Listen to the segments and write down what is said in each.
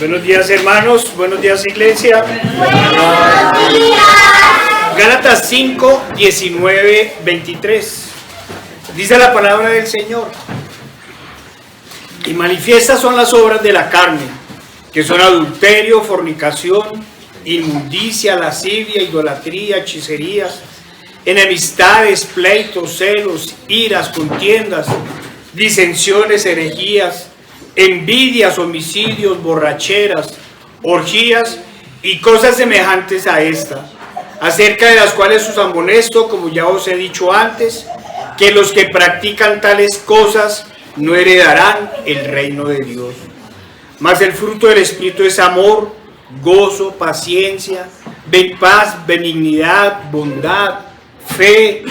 Buenos días, hermanos. Buenos días, iglesia. Buenos días. Gálatas 5, 19, 23. Dice la palabra del Señor: y manifiestas son las obras de la carne, que son adulterio, fornicación, inmundicia, lascivia, idolatría, hechicerías, enemistades, pleitos, celos, iras, contiendas, disensiones, herejías, envidias, homicidios, borracheras, orgías y cosas semejantes a esta, acerca de las cuales os amonesto, como ya os he dicho antes, que los que practican tales cosas no heredarán el reino de Dios. Mas el fruto del Espíritu es amor, gozo, paciencia, paz, benignidad, bondad, fe,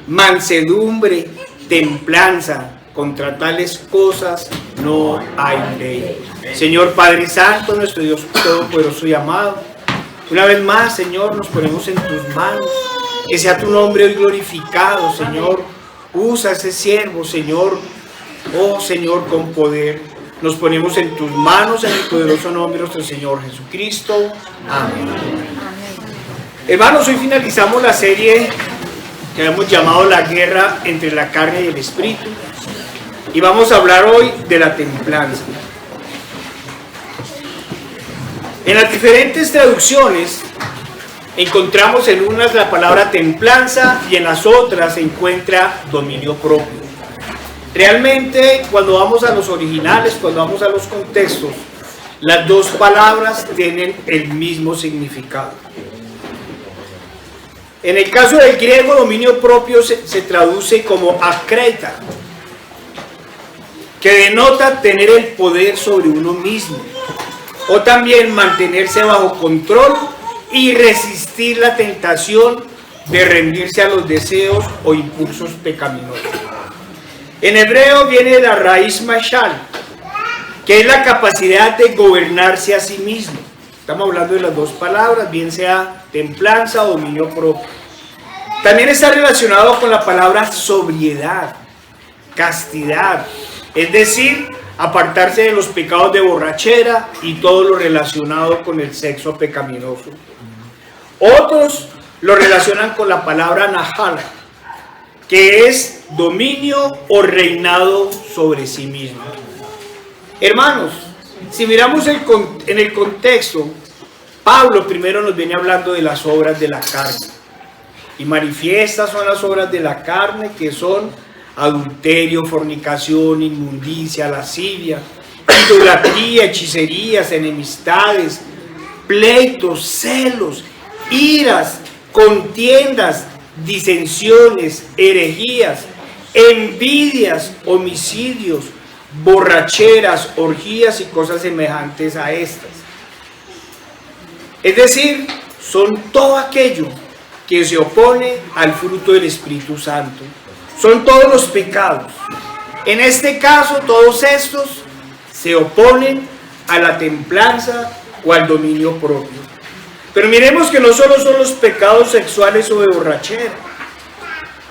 mansedumbre, templanza. Contra tales cosas no hay ley. Señor Padre Santo, nuestro Dios todopoderoso y amado, una vez más, Señor, nos ponemos en tus manos. Que sea tu nombre hoy glorificado, Señor. Usa ese siervo, Señor. Oh, Señor, con poder. Nos ponemos en tus manos, en el poderoso nombre de nuestro Señor Jesucristo. Amén. Hermanos, hoy finalizamos la serie que hemos llamado La guerra entre la carne y el espíritu. Y vamos a hablar hoy de la templanza. En las diferentes traducciones encontramos en unas la palabra templanza y en las otras se encuentra dominio propio. Realmente, cuando vamos a los originales, cuando vamos a los contextos, las dos palabras tienen el mismo significado. En el caso del griego, dominio propio se traduce como akreita, que denota tener el poder sobre uno mismo, o también mantenerse bajo control y resistir la tentación de rendirse a los deseos o impulsos pecaminosos. En hebreo viene de la raíz mashal, que es la capacidad de gobernarse a sí mismo. Estamos hablando de las dos palabras, bien sea templanza o dominio propio. También está relacionado con la palabra sobriedad, castidad, es decir, apartarse de los pecados de borrachera y todo lo relacionado con el sexo pecaminoso. Otros lo relacionan con la palabra nahala, que es dominio o reinado sobre sí mismo. Hermanos, si miramos en el contexto, Pablo primero nos viene hablando de las obras de la carne. Y manifiestas son las obras de la carne, que son adulterio, fornicación, inmundicia, lascivia, idolatría, hechicerías, enemistades, pleitos, celos, iras, contiendas, disensiones, herejías, envidias, homicidios, borracheras, orgías y cosas semejantes a estas. Es decir, son todo aquello que se opone al fruto del Espíritu Santo. Son todos los pecados. En este caso, todos estos se oponen a la templanza o al dominio propio. Pero miremos que no solo son los pecados sexuales o de borrachera.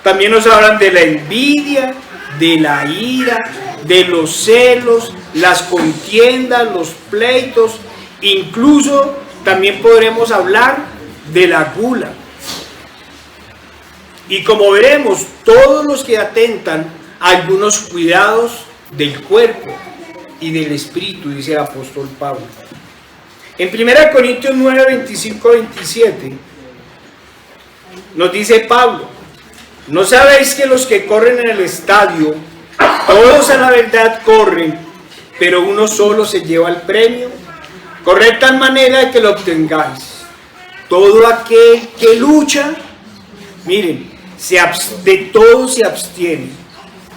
También nos hablan de la envidia, de la ira, de los celos, las contiendas, los pleitos. Incluso también podremos hablar de la gula. Y como veremos, todos los que atentan a algunos cuidados del cuerpo y del espíritu, dice el apóstol Pablo. En 1 Corintios 9, 25, 27, nos dice Pablo: ¿no sabéis que los que corren en el estadio, todos a la verdad corren, pero uno solo se lleva el premio? Corred de tal manera que lo obtengáis. Todo aquel que lucha, miren, de todo se abstiene,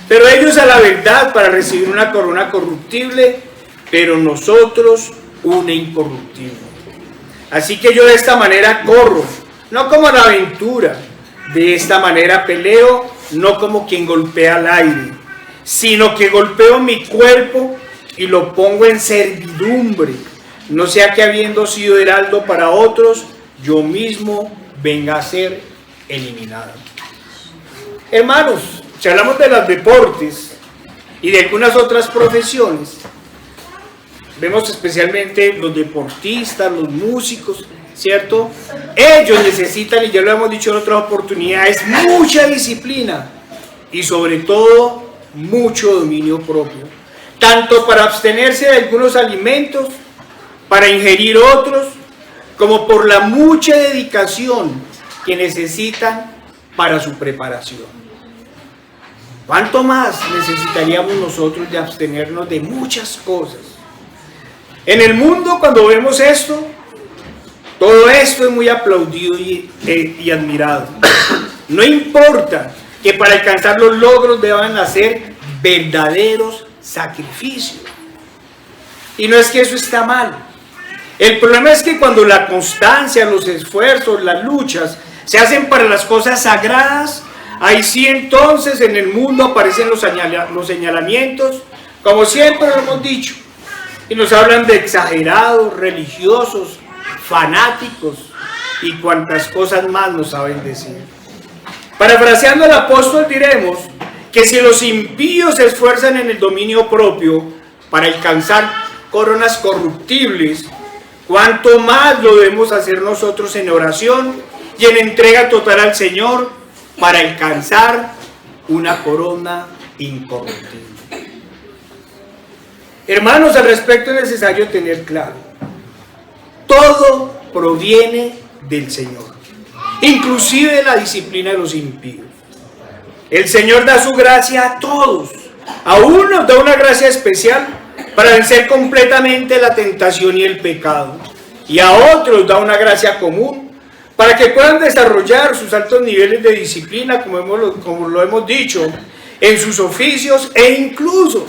pero ellos a la verdad para recibir una corona corruptible, pero nosotros una incorruptible. Así que yo de esta manera corro, no como a la aventura, de esta manera peleo, no como quien golpea al aire, sino que golpeo mi cuerpo y lo pongo en servidumbre, no sea que habiendo sido heraldo para otros, yo mismo venga a ser eliminado. Hermanos, si hablamos de los deportes y de algunas otras profesiones, vemos especialmente los deportistas, los músicos, ¿cierto? Ellos necesitan, y ya lo hemos dicho en otras oportunidades, mucha disciplina y sobre todo mucho dominio propio, tanto para abstenerse de algunos alimentos, para ingerir otros, como por la mucha dedicación que necesitan para su preparación. ¿Cuánto más necesitaríamos nosotros de abstenernos de muchas cosas? En el mundo, cuando vemos esto, todo esto es muy aplaudido y admirado. No importa que para alcanzar los logros deban hacer verdaderos sacrificios. Y no es que eso está mal. El problema es que cuando la constancia, los esfuerzos, las luchas se hacen para las cosas sagradas, ahí sí entonces en el mundo aparecen los señalamientos, como siempre lo hemos dicho, y nos hablan de exagerados, religiosos, fanáticos y cuantas cosas más nos saben decir. Parafraseando al apóstol diremos que si los impíos se esfuerzan en el dominio propio para alcanzar coronas corruptibles, cuánto más lo debemos hacer nosotros en oración y en entrega total al Señor para alcanzar una corona incorruptible. Hermanos, al respecto es necesario tener claro, todo proviene del Señor, inclusive la disciplina de los impíos. El Señor da su gracia a todos, a unos da una gracia especial para vencer completamente la tentación y el pecado, y a otros da una gracia común para que puedan desarrollar sus altos niveles de disciplina, como lo hemos dicho, en sus oficios e incluso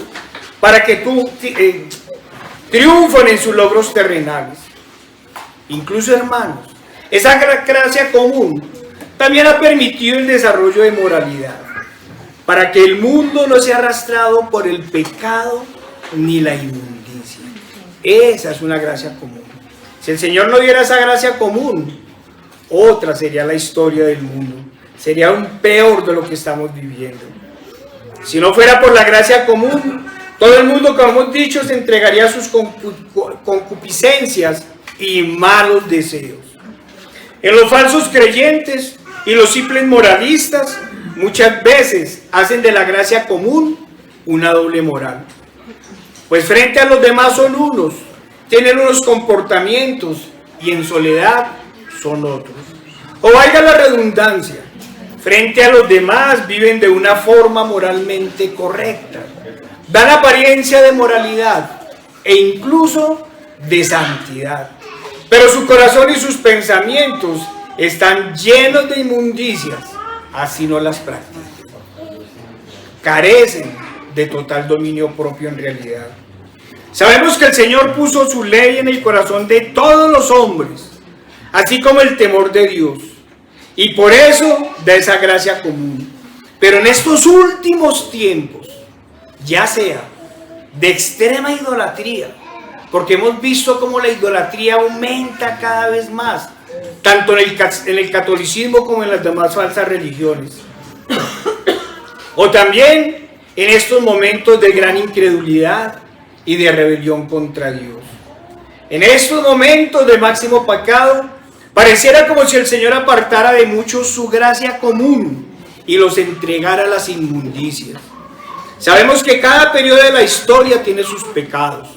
para que triunfen en sus logros terrenales. Incluso, hermanos, esa gracia común también ha permitido el desarrollo de moralidad, para que el mundo no sea arrastrado por el pecado ni la inmundicia. Esa es una gracia común. Si el Señor no diera esa gracia común, otra sería la historia del mundo. Sería un peor de lo que estamos viviendo. Si no fuera por la gracia común, todo el mundo, como hemos dicho, se entregaría a sus concupiscencias y malos deseos. En los falsos creyentes y los simples moralistas, muchas veces hacen de la gracia común una doble moral. Pues frente a los demás son unos, tienen unos comportamientos y en soledad son otros. O valga la redundancia, frente a los demás viven de una forma moralmente correcta, dan apariencia de moralidad e incluso de santidad, pero su corazón y sus pensamientos están llenos de inmundicias, así no las practican. Carecen de total dominio propio en realidad. Sabemos que el Señor puso su ley en el corazón de todos los hombres, así como el temor de Dios, y por eso da esa gracia común. Pero en estos últimos tiempos, ya sea de extrema idolatría, porque hemos visto cómo la idolatría aumenta cada vez más, tanto en el catolicismo como en las demás falsas religiones, o también en estos momentos de gran incredulidad y de rebelión contra Dios. En estos momentos de máximo pecado, pareciera como si el Señor apartara de muchos su gracia común y los entregara a las inmundicias. Sabemos que cada periodo de la historia tiene sus pecados.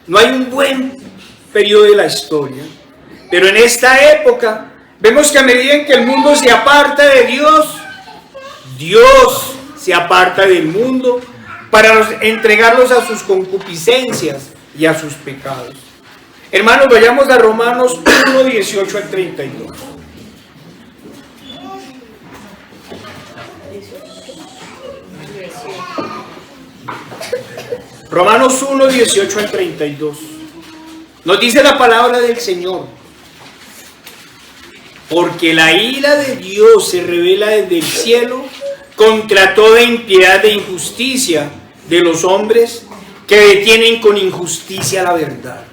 No hay un buen periodo de la historia, pero en esta época vemos que a medida en que el mundo se aparta de Dios, Dios se aparta del mundo para entregarlos a sus concupiscencias y a sus pecados. Hermanos, vayamos a Romanos 1, 18 al 32. Romanos 1, 18 al 32. Nos dice la palabra del Señor: porque la ira de Dios se revela desde el cielo contra toda impiedad e injusticia de los hombres que detienen con injusticia la verdad.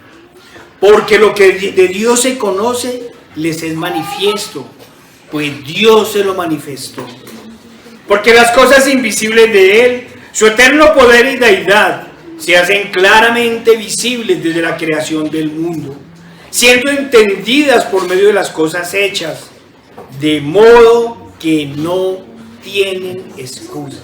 Porque lo que de Dios se conoce les es manifiesto, pues Dios se lo manifestó. Porque las cosas invisibles de Él, su eterno poder y deidad, se hacen claramente visibles desde la creación del mundo, siendo entendidas por medio de las cosas hechas, de modo que no tienen excusa.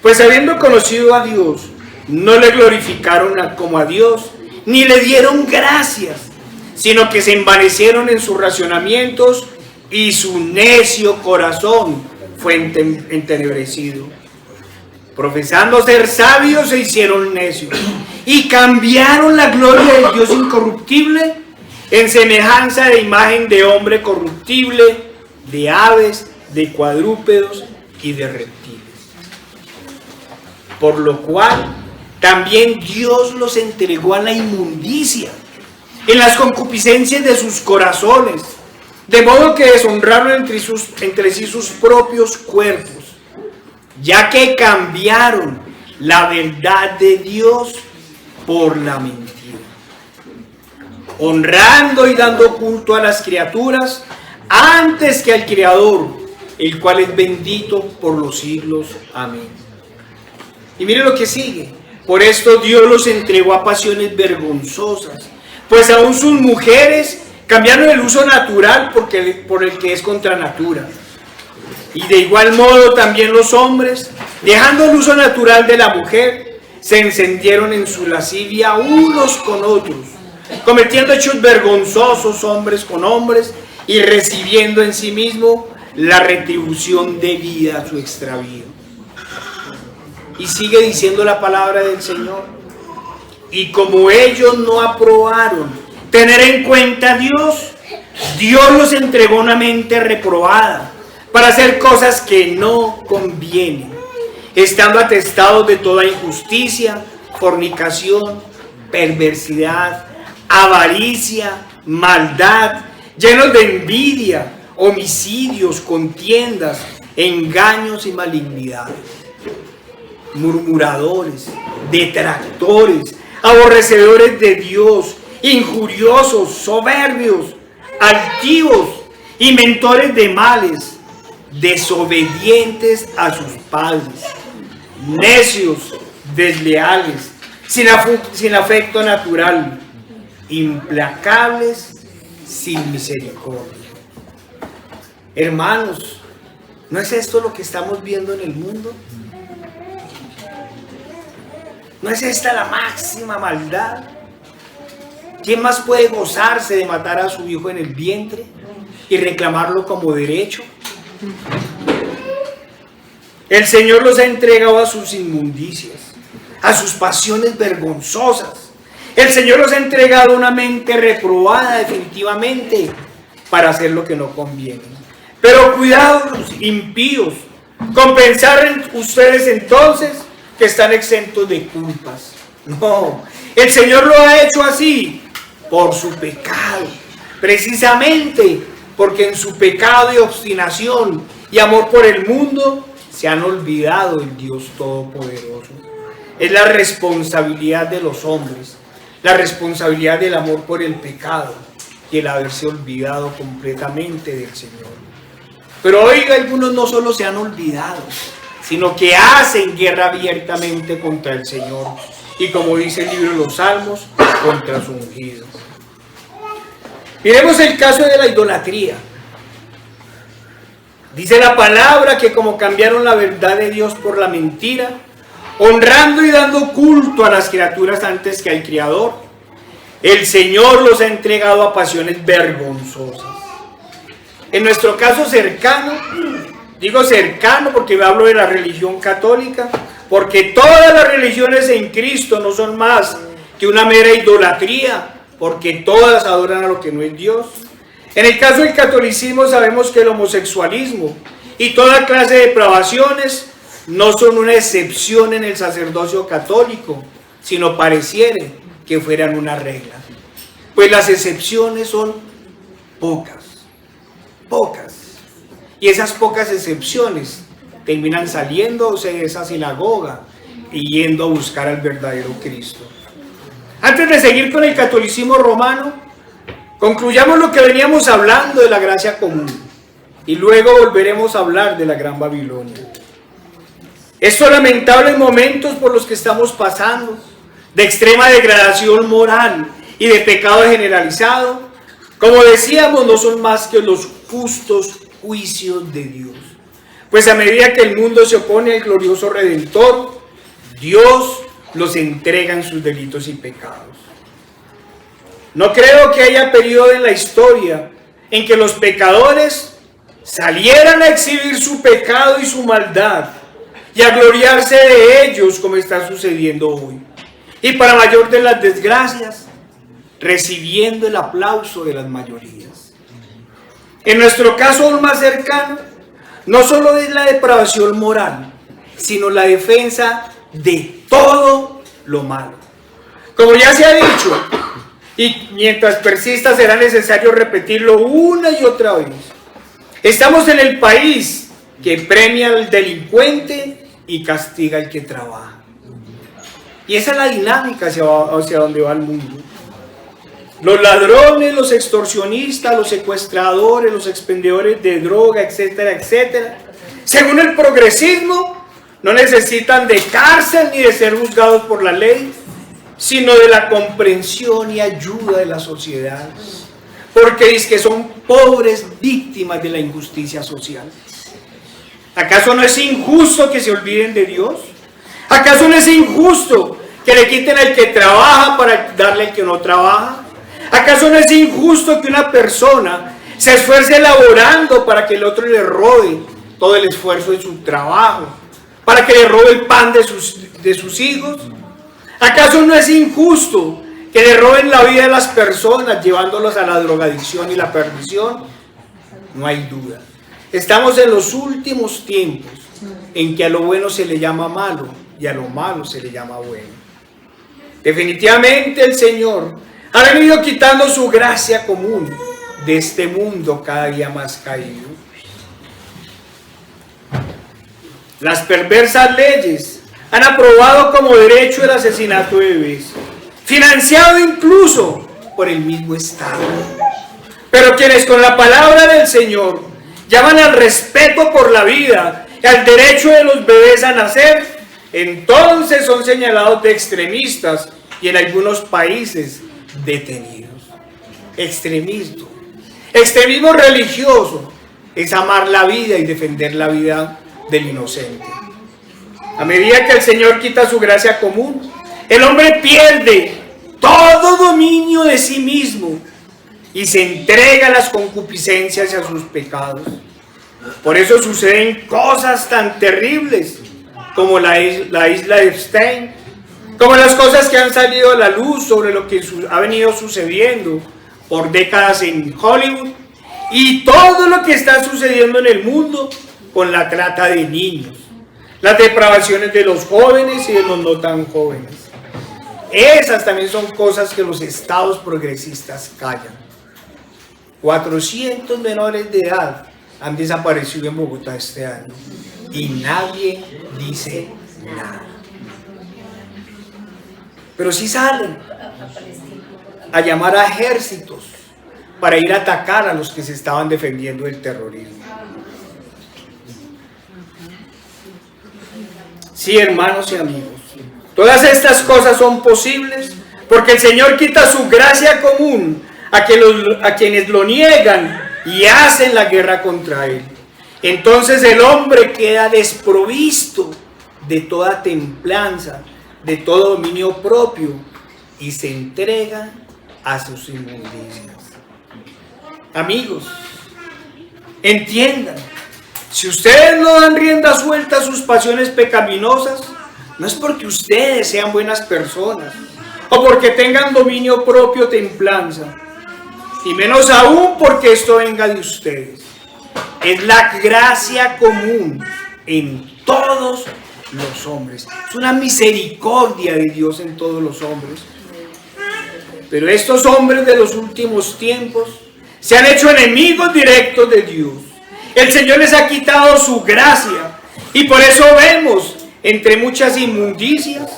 Pues habiendo conocido a Dios, no le glorificaron como a Dios, ni le dieron gracias, sino que se envanecieron en sus razonamientos y su necio corazón fue entenebrecido. Profesando ser sabios, se hicieron necios y cambiaron la gloria del Dios incorruptible en semejanza de imagen de hombre corruptible, de aves, de cuadrúpedos y de reptiles. Por lo cual también Dios los entregó a la inmundicia en las concupiscencias de sus corazones, de modo que deshonraron entre sí sus propios cuerpos, ya que cambiaron la verdad de Dios por la mentira, honrando y dando culto a las criaturas antes que al Creador, el cual es bendito por los siglos. Amén. Y miren lo que sigue. Por esto Dios los entregó a pasiones vergonzosas, pues aún sus mujeres cambiaron el uso natural por el que es contra natura. Y de igual modo también los hombres, dejando el uso natural de la mujer, se encendieron en su lascivia unos con otros, cometiendo hechos vergonzosos hombres con hombres y recibiendo en sí mismo la retribución debida a su extravío. Y sigue diciendo la palabra del Señor: y como ellos no aprobaron tener en cuenta a Dios, Dios los entregó una mente reprobada para hacer cosas que no convienen, estando atestados de toda injusticia, fornicación, perversidad, avaricia, maldad, llenos de envidia, homicidios, contiendas, engaños y malignidades, murmuradores, detractores, aborrecedores de Dios, injuriosos, soberbios, altivos, inventores de males, desobedientes a sus padres, necios, desleales, sin afecto natural, implacables, sin misericordia. Hermanos, ¿no es esto lo que estamos viendo en el mundo? ¿No es esta la máxima maldad? ¿Quién más puede gozarse de matar a su hijo en el vientre y reclamarlo como derecho? El Señor los ha entregado a sus inmundicias, a sus pasiones vergonzosas. El Señor los ha entregado una mente reprobada definitivamente para hacer lo que no conviene. Pero cuidado, impíos, con pensar ustedes entonces que están exentos de culpas. No, el Señor lo ha hecho así por su pecado, precisamente porque en su pecado y obstinación y amor por el mundo se han olvidado del Dios Todopoderoso. Es la responsabilidad de los hombres, la responsabilidad del amor por el pecado y el haberse olvidado completamente del Señor. Pero hoy algunos no solo se han olvidado, sino que hacen guerra abiertamente contra el Señor y, como dice el libro de los Salmos, contra su ungido. Miremos el caso de la idolatría. Dice la palabra que como cambiaron la verdad de Dios por la mentira, honrando y dando culto a las criaturas antes que al Creador, el Señor los ha entregado a pasiones vergonzosas. En nuestro caso cercano, digo cercano porque hablo de la religión católica, porque todas las religiones en Cristo no son más que una mera idolatría, porque todas adoran a lo que no es Dios. En el caso del catolicismo sabemos que el homosexualismo y toda clase de depravaciones no son una excepción en el sacerdocio católico, sino pareciere que fueran una regla. Pues las excepciones son pocas. Y esas pocas excepciones terminan saliéndose de esa sinagoga y yendo a buscar al verdadero Cristo. Antes de seguir con el catolicismo romano, concluyamos lo que veníamos hablando de la gracia común y luego volveremos a hablar de la Gran Babilonia. Estos lamentables momentos por los que estamos pasando de extrema degradación moral y de pecado generalizado, como decíamos, no son más que los justos juicios de Dios. Pues a medida que el mundo se opone al glorioso Redentor, Dios los entrega en sus delitos y pecados. No creo que haya periodo en la historia en que los pecadores salieran a exhibir su pecado y su maldad y a gloriarse de ellos como está sucediendo hoy. Y para mayor de las desgracias, recibiendo el aplauso de las mayorías. En nuestro caso aún más cercano, no solo es la depravación moral, sino la defensa de todo lo malo. Como ya se ha dicho, y mientras persista será necesario repetirlo una y otra vez, estamos en el país que premia al delincuente y castiga al que trabaja. Y esa es la dinámica hacia donde va el mundo. Los ladrones, los extorsionistas, los secuestradores, los expendedores de droga, etcétera, etcétera, según el progresismo, no necesitan de cárcel ni de ser juzgados por la ley, sino de la comprensión y ayuda de la sociedad, porque es que son pobres víctimas de la injusticia social. ¿Acaso no es injusto que se olviden de Dios? ¿Acaso no es injusto que le quiten al que trabaja para darle al que no trabaja? ¿Acaso no es injusto que una persona se esfuerce elaborando para que el otro le robe todo el esfuerzo de su trabajo, para que le robe el pan de sus hijos? ¿Acaso no es injusto que le roben la vida a las personas llevándolos a la drogadicción y la perdición? No hay duda. Estamos en los últimos tiempos en que a lo bueno se le llama malo y a lo malo se le llama bueno. Definitivamente el Señor ha venido quitando su gracia común de este mundo cada día más caído. Las perversas leyes han aprobado como derecho el asesinato de bebés, financiado incluso por el mismo Estado. Pero quienes con la palabra del Señor llaman al respeto por la vida y al derecho de los bebés a nacer, entonces son señalados de extremistas y en algunos países detenidos. Extremismo religioso es amar la vida y defender la vida del inocente. A medida que el Señor quita su gracia común, el hombre pierde todo dominio de sí mismo y se entrega a las concupiscencias y a sus pecados. Por eso suceden cosas tan terribles como la isla de Epstein, como las cosas que han salido a la luz sobre lo que ha venido sucediendo por décadas en Hollywood y todo lo que está sucediendo en el mundo con la trata de niños, las depravaciones de los jóvenes y de los no tan jóvenes. Esas también son cosas que los estados progresistas callan. 400 menores de edad han desaparecido en Bogotá este año y nadie dice nada. Pero sí salen a llamar a ejércitos para ir a atacar a los que se estaban defendiendo del terrorismo. Sí, hermanos y amigos, todas estas cosas son posibles porque el Señor quita su gracia común a quienes lo niegan y hacen la guerra contra Él. Entonces el hombre queda desprovisto de toda templanza, de todo dominio propio y se entrega a sus inmundicias. Amigos, entiendan, si ustedes no dan rienda suelta a sus pasiones pecaminosas, no es porque ustedes sean buenas personas o porque tengan dominio propio o templanza, y menos aún porque esto venga de ustedes. Es la gracia común en todos los hombres. Es una misericordia de Dios en todos los hombres. Pero estos hombres de los últimos tiempos se han hecho enemigos directos de Dios. El Señor les ha quitado su gracia y por eso vemos entre muchas inmundicias,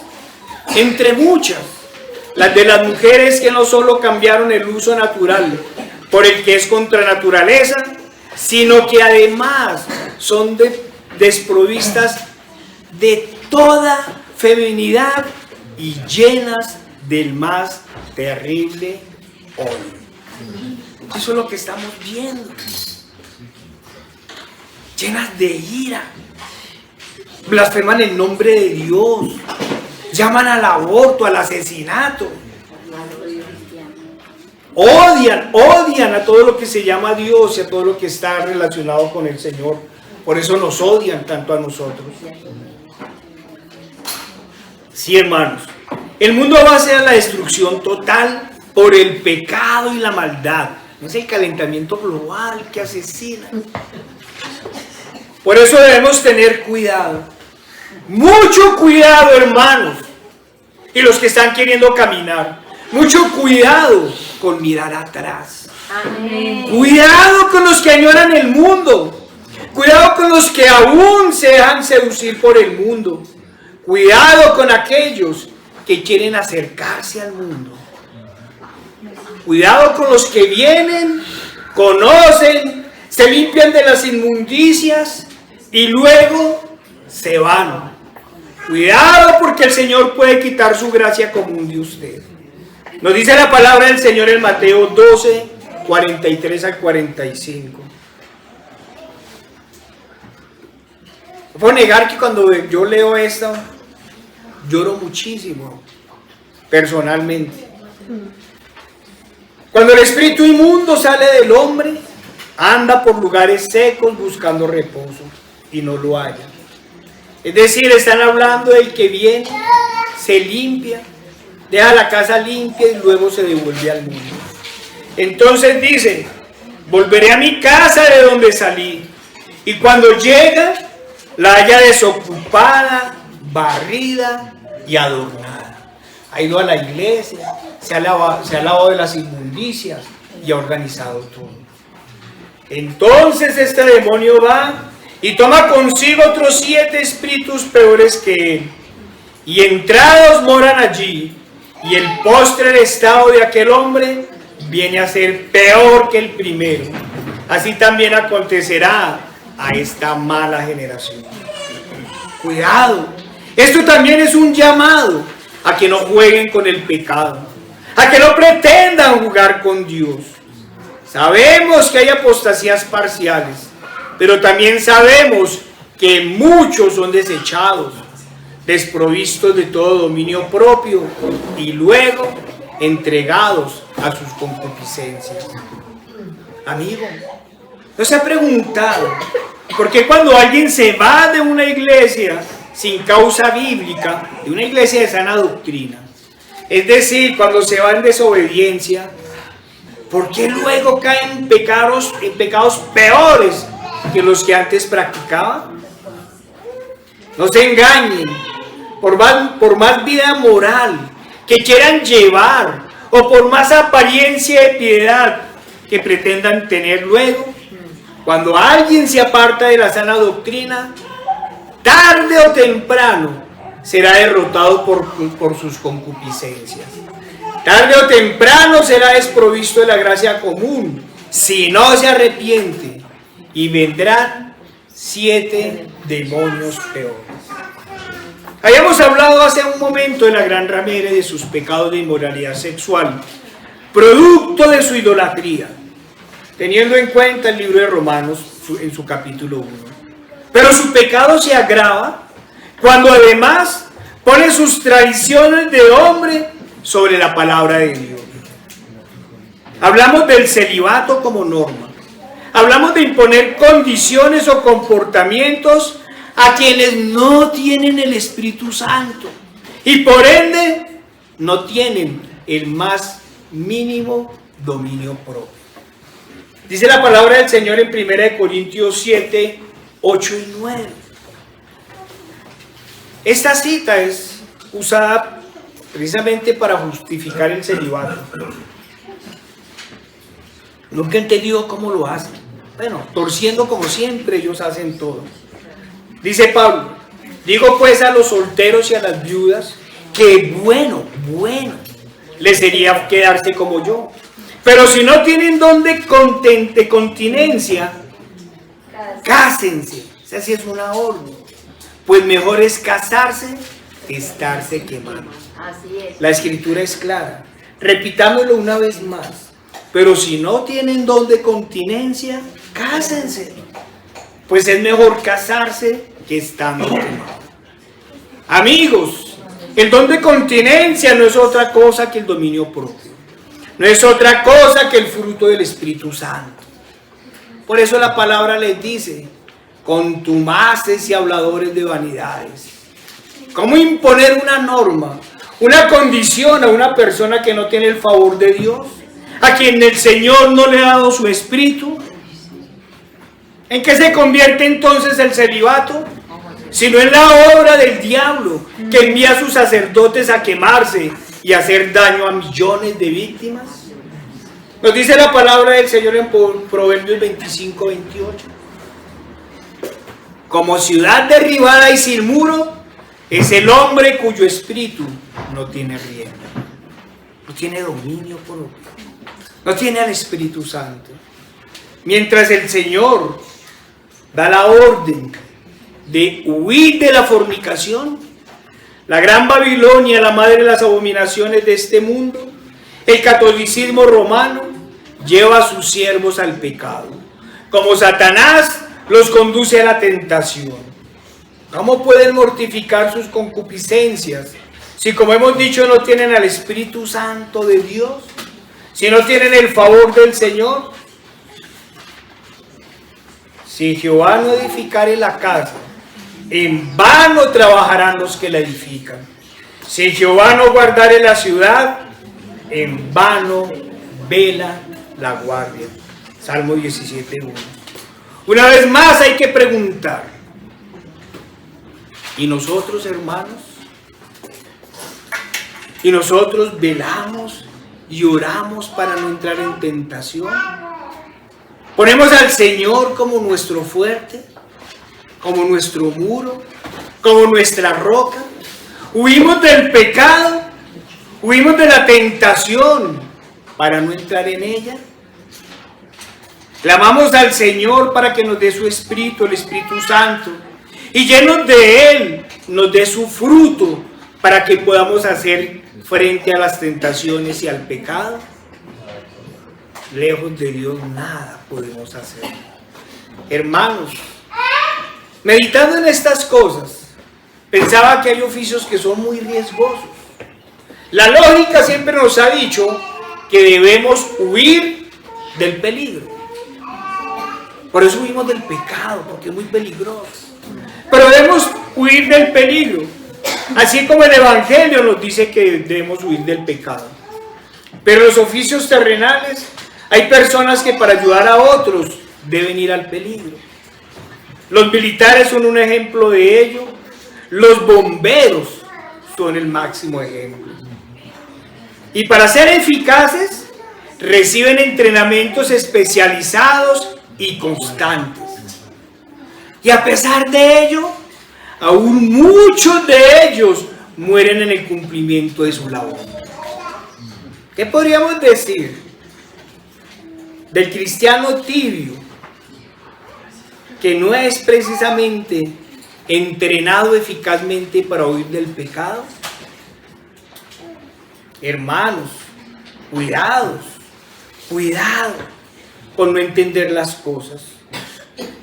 entre muchas, las de las mujeres que no solo cambiaron el uso natural por el que es contra naturaleza, sino que además son desprovistas de toda feminidad y llenas del más terrible odio. Eso es lo que estamos viendo. Llenas de ira. Blasfeman el nombre de Dios. Llaman al aborto, al asesinato. Odian a todo lo que se llama Dios y a todo lo que está relacionado con el Señor. Por eso nos odian tanto a nosotros. Sí, hermanos. El mundo va hacia la destrucción total por el pecado y la maldad. Es el calentamiento global que asesina. Por eso debemos tener cuidado. Mucho cuidado, hermanos. Y los que están queriendo caminar. Mucho cuidado con mirar atrás. Amén. Cuidado con los que añoran el mundo. Cuidado con los que aún se dejan seducir por el mundo. Cuidado con aquellos que quieren acercarse al mundo. Cuidado con los que vienen, conocen, se limpian de las inmundicias y luego se van. Cuidado porque el Señor puede quitar su gracia común de usted. Nos dice la palabra del Señor en Mateo 12, 43 al 45. No puedo negar que cuando yo leo esto, lloro muchísimo, personalmente. Cuando el espíritu inmundo sale del hombre, anda por lugares secos buscando reposo y no lo halla. Es decir, están hablando del que viene, se limpia, deja la casa limpia y luego se devuelve al mundo. Entonces dice, volveré a mi casa de donde salí. Y cuando llega, la halla desocupada, barrida y adornada. Ha ido a la iglesia, se ha lavado de las inmundicias y ha organizado todo. Entonces este demonio va y toma consigo otros 7 espíritus peores que él. Y entrados moran allí. Y el postrer estado de aquel hombre viene a ser peor que el primero. Así también acontecerá a esta mala generación. Cuidado. Esto también es un llamado a que no jueguen con el pecado, a que no pretendan jugar con Dios. Sabemos que hay apostasías parciales, pero también sabemos que muchos son desechados, desprovistos de todo dominio propio y luego entregados a sus concupiscencias. Amigo, ¿no se ha preguntado por qué cuando alguien se va de una iglesia sin causa bíblica, de una iglesia de sana doctrina, es decir, cuando se va en desobediencia, por qué luego caen en pecados peores que los que antes practicaban? No se engañen, por más vida moral que quieran llevar o por más apariencia de piedad que pretendan tener luego, cuando alguien se aparta de la sana doctrina, tarde o temprano será derrotado por sus concupiscencias. Tarde o temprano será desprovisto de la gracia común si no se arrepiente, y vendrán 7 demonios peores. Habíamos hablado hace un momento de la gran ramera y de sus pecados de inmoralidad sexual, producto de su idolatría, teniendo en cuenta el libro de Romanos en su capítulo 1. Pero su pecado se agrava cuando además pone sus tradiciones de hombre sobre la palabra de Dios. Hablamos del celibato como norma. Hablamos de imponer condiciones o comportamientos a quienes no tienen el Espíritu Santo y por ende no tienen el más mínimo dominio propio. Dice la palabra del Señor en 1 Corintios 7, 8 y 9. Esta cita es usada precisamente para justificar el celibato. Nunca he entendido cómo lo hacen. Bueno, torciendo como siempre ellos hacen todo. Dice Pablo, digo pues a los solteros y a las viudas que bueno les sería quedarse como yo. Pero si no tienen don de continencia, cásense. O sea, si es una orden. Pues mejor es casarse que estarse quemando. Así es. La escritura es clara. Repitámoslo una vez más. Pero si no tienen don de continencia, cásense. Pues es mejor casarse que estando quemado. Amigos, el don de continencia no es otra cosa que el dominio propio. No es otra cosa que el fruto del Espíritu Santo. Por eso la palabra les dice: contumaces y habladores de vanidades. ¿Cómo imponer una norma, una condición a una persona que no tiene el favor de Dios? A quien el Señor no le ha dado su espíritu. ¿En qué se convierte entonces el celibato? Sino en la obra del diablo, que envía a sus sacerdotes a quemarse y a hacer daño a millones de víctimas. Nos dice la palabra del Señor en Proverbios 25, 28. Como ciudad derribada y sin muro, es el hombre cuyo espíritu no tiene rienda, no tiene dominio propio, no tiene al Espíritu Santo. Mientras el Señor da la orden de huir de la fornicación, la gran Babilonia, la madre de las abominaciones de este mundo, el catolicismo romano, lleva a sus siervos al pecado. Como Satanás los conduce a la tentación. ¿Cómo pueden mortificar sus concupiscencias si, como hemos dicho, no tienen al Espíritu Santo de Dios? Si no tienen el favor del Señor. Si Jehová no edificare la casa, en vano trabajarán los que la edifican. Si Jehová no guardare la ciudad, en vano vela la guardia. Salmo 17:1. Una vez más hay que preguntar: ¿y nosotros, hermanos? ¿Y nosotros velamos y oramos para no entrar en tentación? ¿Ponemos al Señor como nuestro fuerte, como nuestro muro, como nuestra roca? ¿Huimos del pecado? ¿Huimos de la tentación para no entrar en ella? Clamamos al Señor para que nos dé su Espíritu, el Espíritu Santo, y llenos de Él nos dé su fruto para que podamos hacer frente a las tentaciones y al pecado. Lejos de Dios nada podemos hacer. Hermanos, meditando en estas cosas, pensaba que hay oficios que son muy riesgosos. La lógica siempre nos ha dicho que debemos huir del peligro. Por eso huimos del pecado, porque es muy peligroso. Pero debemos huir del peligro. Así como el Evangelio nos dice que debemos huir del pecado. Pero en los oficios terrenales hay personas que para ayudar a otros deben ir al peligro. Los militares son un ejemplo de ello. Los bomberos son el máximo ejemplo. Y para ser eficaces, reciben entrenamientos especializados y constantes. Y a pesar de ello, aún muchos de ellos mueren en el cumplimiento de su labor. ¿Qué podríamos decir del cristiano tibio, que no es precisamente entrenado eficazmente para huir del pecado? Hermanos, cuidado con no entender las cosas.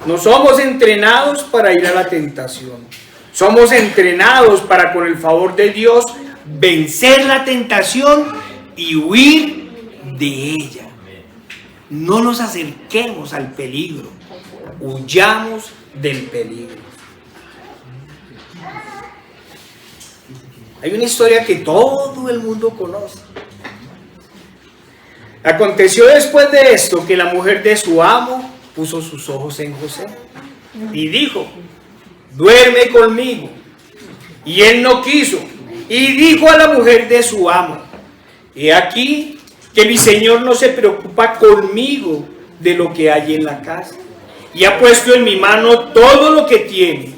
No somos entrenados para ir a la tentación. Somos entrenados para, con el favor de Dios, vencer la tentación y huir de ella. No nos acerquemos al peligro. Huyamos del peligro. Hay una historia que todo el mundo conoce. Aconteció después de esto que la mujer de su amo puso sus ojos en José y dijo: duerme conmigo. Y él no quiso. Y dijo a la mujer de su amo: he aquí que mi señor no se preocupa conmigo de lo que hay en la casa, y ha puesto en mi mano todo lo que tiene.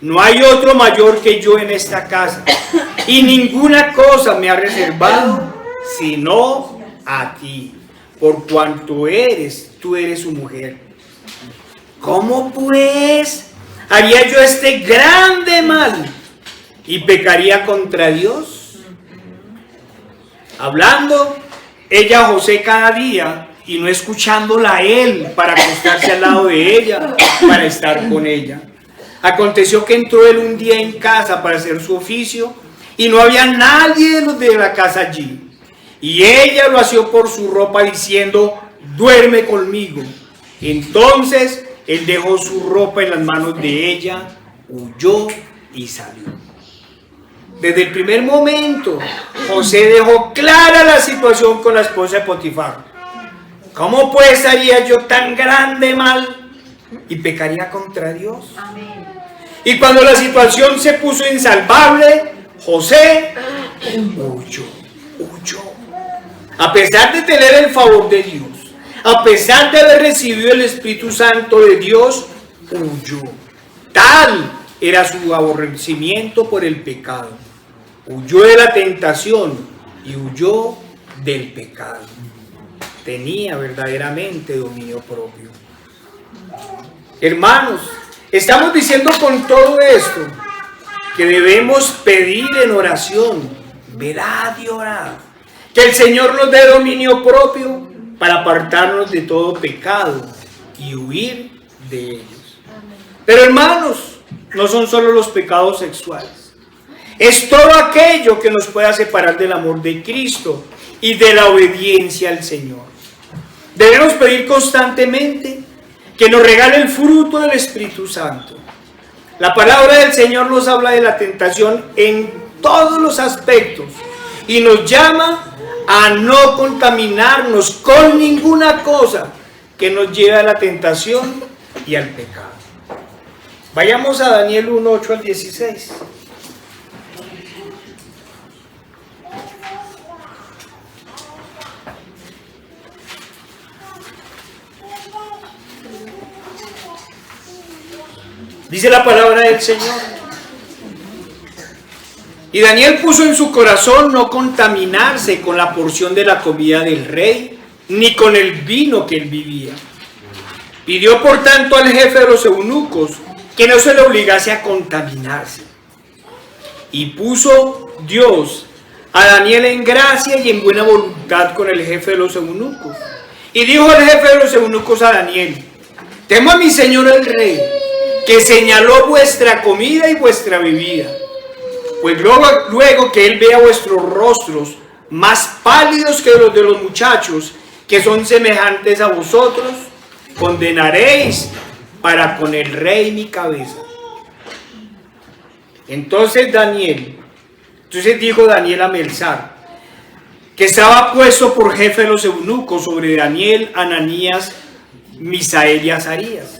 No hay otro mayor que yo en esta casa, y ninguna cosa me ha reservado sino a ti, por cuanto tú eres su mujer. ¿Cómo pues haría yo este grande mal y pecaría contra Dios? hablando ella a José cada día y no escuchándola a él para acostarse al lado de ella, para estar con ella. Aconteció que entró él un día en casa para hacer su oficio y no había nadie de los de la casa allí. Y ella lo asió por su ropa diciendo: duerme conmigo. Entonces él dejó su ropa en las manos de ella, huyó y salió. Desde el primer momento, José dejó clara la situación con la esposa de Potifar. ¿Cómo pues haría yo tan grande mal y pecaría contra Dios? Amén. Y cuando la situación se puso insalvable, José huyó. A pesar de tener el favor de Dios, a pesar de haber recibido el Espíritu Santo de Dios, huyó. Tal era su aborrecimiento por el pecado. Huyó de la tentación y huyó del pecado. Tenía verdaderamente dominio propio. Hermanos, estamos diciendo con todo esto que debemos pedir en oración, velad y orad, que el Señor nos dé dominio propio para apartarnos de todo pecado y huir de ellos. Pero hermanos, no son solo los pecados sexuales. Es todo aquello que nos pueda separar del amor de Cristo y de la obediencia al Señor. Debemos pedir constantemente que nos regale el fruto del Espíritu Santo. La palabra del Señor nos habla de la tentación en todos los aspectos y nos llama a no contaminarnos con ninguna cosa que nos lleve a la tentación y al pecado. Vayamos a Daniel 1, 8 al 16. Dice la palabra del Señor: y Daniel puso en su corazón no contaminarse con la porción de la comida del rey, ni con el vino que él bebía. Pidió por tanto al jefe de los eunucos que no se le obligase a contaminarse. Y puso Dios a Daniel en gracia y en buena voluntad con el jefe de los eunucos. Y dijo el jefe de los eunucos a Daniel: temo a mi señor el rey, que señaló vuestra comida y vuestra bebida. Pues luego que él vea vuestros rostros más pálidos que los de los muchachos que son semejantes a vosotros, condenaréis para con el rey mi cabeza. Entonces dijo Daniel a Melzar, que estaba puesto por jefe de los eunucos sobre Daniel, Ananías, Misael y Azarías: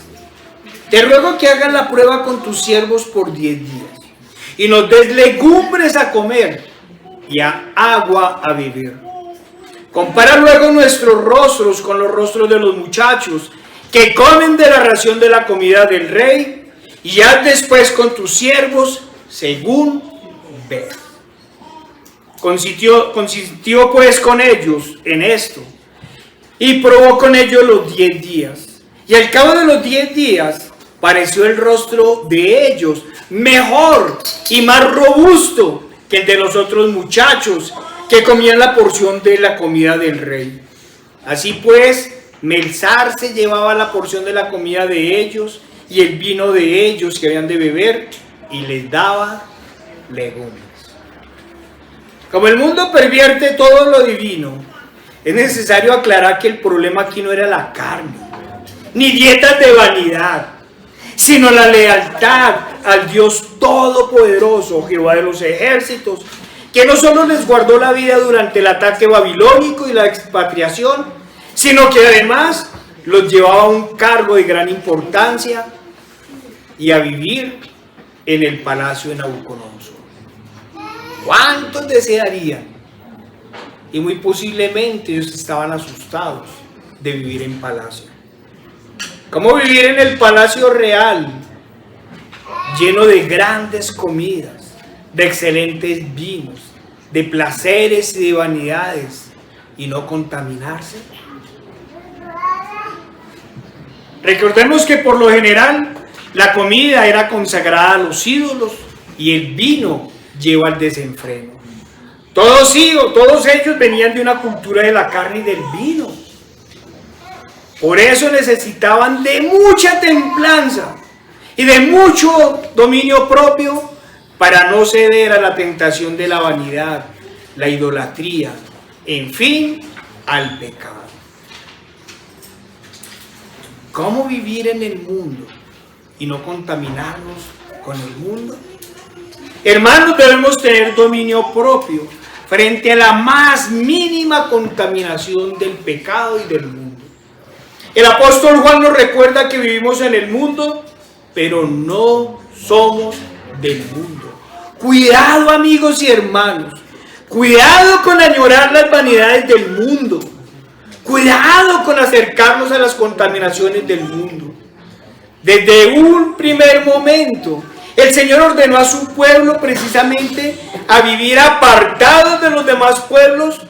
te ruego que hagas la prueba con tus siervos por 10 días y nos des legumbres a comer y agua a beber. Compara luego nuestros rostros con los rostros de los muchachos que comen de la ración de la comida del rey, y haz después con tus siervos según ves. Consintió pues con ellos en esto y probó con ellos los 10 días. Y al cabo de los 10 días pareció el rostro de ellos mejor y más robusto que el de los otros muchachos que comían la porción de la comida del rey. Así pues, Melzar se llevaba la porción de la comida de ellos y el vino de ellos que habían de beber, y les daba legumbres. Como el mundo pervierte todo lo divino, es necesario aclarar que el problema aquí no era la carne, ni dietas de vanidad, sino la lealtad al Dios Todopoderoso, Jehová de los ejércitos, que no solo les guardó la vida durante el ataque babilónico y la expatriación, sino que además los llevaba a un cargo de gran importancia y a vivir en el palacio de Nabucodonosor. ¿Cuántos desearían? Y muy posiblemente ellos estaban asustados de vivir en palacio. ¿Cómo vivir en el palacio real, lleno de grandes comidas, de excelentes vinos, de placeres y de vanidades, y no contaminarse? Recordemos que por lo general la comida era consagrada a los ídolos y el vino lleva al desenfreno. Todos ellos venían de una cultura de la carne y del vino. Por eso necesitaban de mucha templanza y de mucho dominio propio para no ceder a la tentación de la vanidad, la idolatría, en fin, al pecado. ¿Cómo vivir en el mundo y no contaminarnos con el mundo? Hermanos, debemos tener dominio propio frente a la más mínima contaminación del pecado y del mundo. El apóstol Juan nos recuerda que vivimos en el mundo, pero no somos del mundo. Cuidado, amigos y hermanos, cuidado con añorar las vanidades del mundo. Cuidado con acercarnos a las contaminaciones del mundo. Desde un primer momento, el Señor ordenó a su pueblo precisamente a vivir apartados de los demás pueblos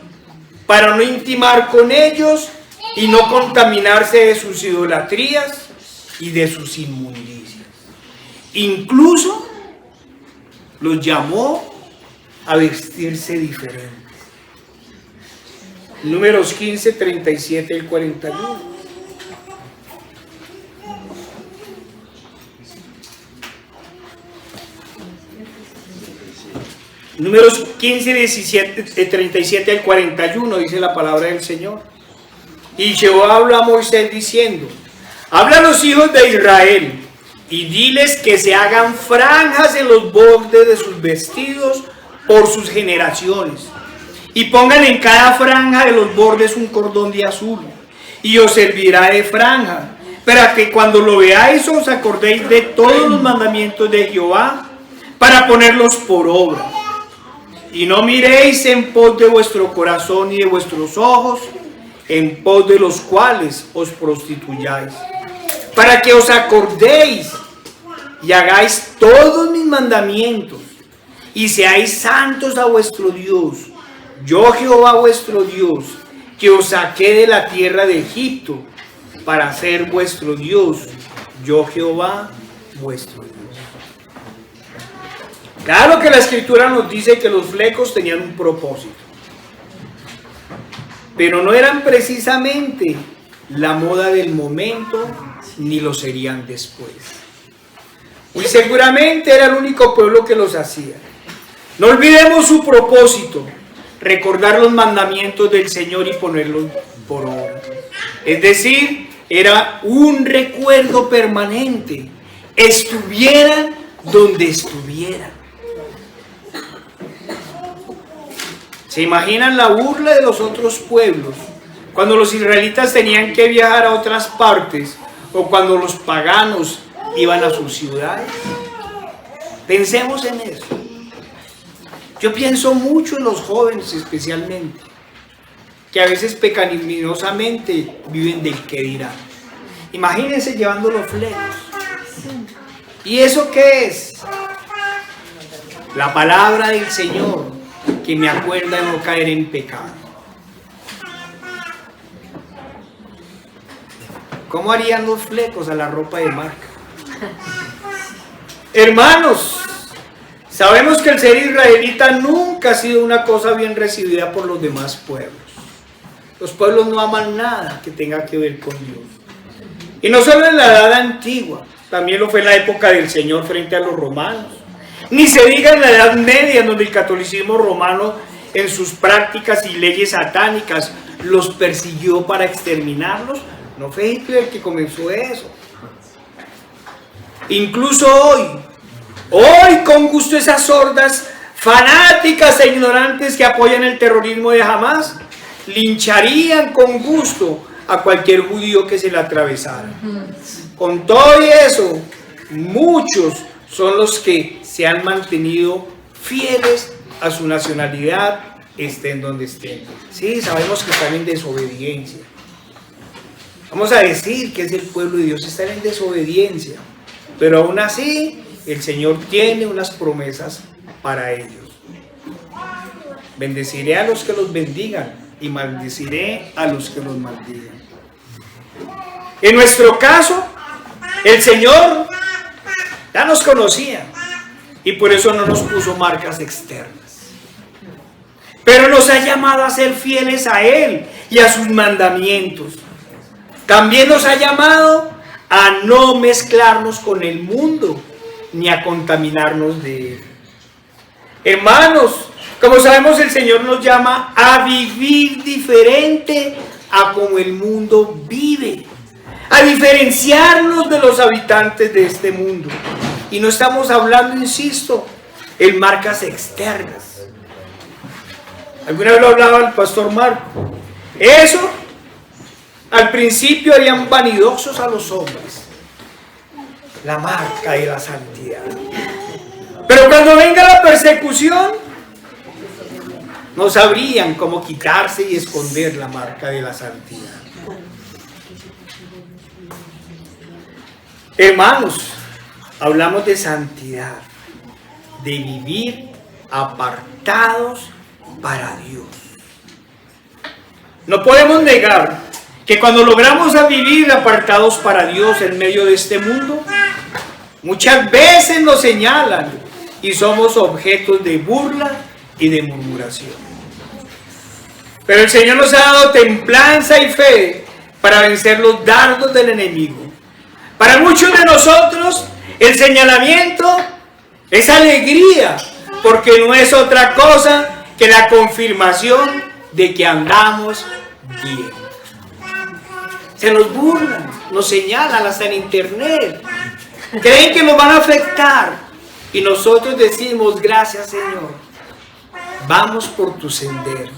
para no intimar con ellos y no contaminarse de sus idolatrías y de sus inmundicias. Incluso los llamó a vestirse diferentes. Números 15, 37 y 41. Números 15, 17, 37 al 41 dice la palabra del Señor. Y Jehová habló a Moisés diciendo: habla a los hijos de Israel y diles que se hagan franjas en los bordes de sus vestidos por sus generaciones, y pongan en cada franja de los bordes un cordón de azul, y os servirá de franja, para que cuando lo veáis os acordéis de todos los mandamientos de Jehová, para ponerlos por obra. Y no miréis en pos de vuestro corazón y de vuestros ojos, en pos de los cuales os prostituyáis, para que os acordéis y hagáis todos mis mandamientos, y seáis santos a vuestro Dios. Yo, Jehová vuestro Dios, que os saqué de la tierra de Egipto, para ser vuestro Dios. Yo, Jehová vuestro Dios. Claro que la Escritura nos dice que los flecos tenían un propósito, pero no eran precisamente la moda del momento, ni lo serían después. Y seguramente era el único pueblo que los hacía. No olvidemos su propósito: recordar los mandamientos del Señor y ponerlos por obra. Es decir, era un recuerdo permanente, estuvieran donde estuvieran. ¿Se imaginan la burla de los otros pueblos cuando los israelitas tenían que viajar a otras partes o cuando los paganos iban a sus ciudades? Pensemos en eso. Yo pienso mucho en los jóvenes especialmente, que a veces pecaminosamente viven del qué dirán. Imagínense llevando los flecos. ¿Y eso qué es? La palabra del Señor, que me acuerda de no caer en pecado. ¿Cómo harían los flecos a la ropa de marca? Hermanos, sabemos que el ser israelita nunca ha sido una cosa bien recibida por los demás pueblos. Los pueblos no aman nada que tenga que ver con Dios. Y no solo en la edad antigua, también lo fue en la época del Señor frente a los romanos. Ni se diga en la Edad Media, donde el catolicismo romano, en sus prácticas y leyes satánicas, los persiguió para exterminarlos. No fue Hitler el que comenzó eso. Incluso hoy con gusto esas hordas fanáticas e ignorantes que apoyan el terrorismo de Hamás, lincharían con gusto a cualquier judío que se le atravesara. Con todo y eso, muchos son los que se han mantenido fieles a su nacionalidad, estén donde estén. Sí, sabemos que están en desobediencia. Vamos a decir que es el pueblo de Dios, están en desobediencia, pero aún así el Señor tiene unas promesas para ellos. Bendeciré a los que los bendigan y maldeciré a los que los maldigan. En nuestro caso, el Señor ya nos conocía y por eso no nos puso marcas externas. pero nos ha llamado a ser fieles a Él y a sus mandamientos. También nos ha llamado a no mezclarnos con el mundo, ni a contaminarnos de él. Hermanos, como sabemos, el Señor nos llama a vivir diferente a como el mundo vive, a diferenciarnos de los habitantes de este mundo. Y no estamos hablando, insisto, en marcas externas. Alguna vez lo hablaba el pastor Marco. Eso, al principio, harían vanidosos a los hombres. La marca de la santidad. Pero cuando venga la persecución, no sabrían cómo quitarse y esconder la marca de la santidad. Hermanos, hablamos de santidad, de vivir apartados para Dios. No podemos negar que cuando logramos a vivir apartados para Dios en medio de este mundo, muchas veces nos señalan y somos objetos de burla y de murmuración. Pero el Señor nos ha dado templanza y fe para vencer los dardos del enemigo. Para muchos de nosotros, el señalamiento es alegría, porque no es otra cosa que la confirmación de que andamos bien. Se nos burlan, nos señalan hasta en internet. Creen que nos van a afectar. Y nosotros decimos, gracias Señor, vamos por tu sendero.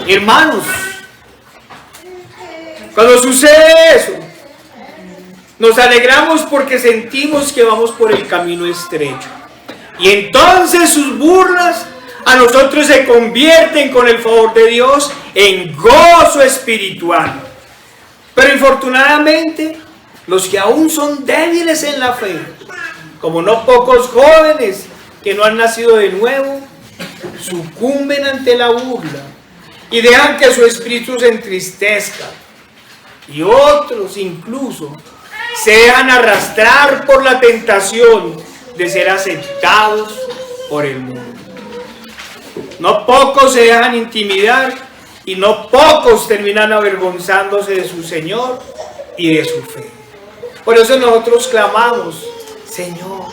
Hermanos, cuando sucede eso, nos alegramos porque sentimos que vamos por el camino estrecho. Y entonces sus burlas a nosotros se convierten, con el favor de Dios, en gozo espiritual. Pero infortunadamente, los que aún son débiles en la fe, como no pocos jóvenes que no han nacido de nuevo, sucumben ante la burla y dejan que su espíritu se entristezca. Y otros incluso se dejan arrastrar por la tentación de ser aceptados por el mundo. No pocos se dejan intimidar y no pocos terminan avergonzándose de su Señor y de su fe. Por eso nosotros clamamos, Señor,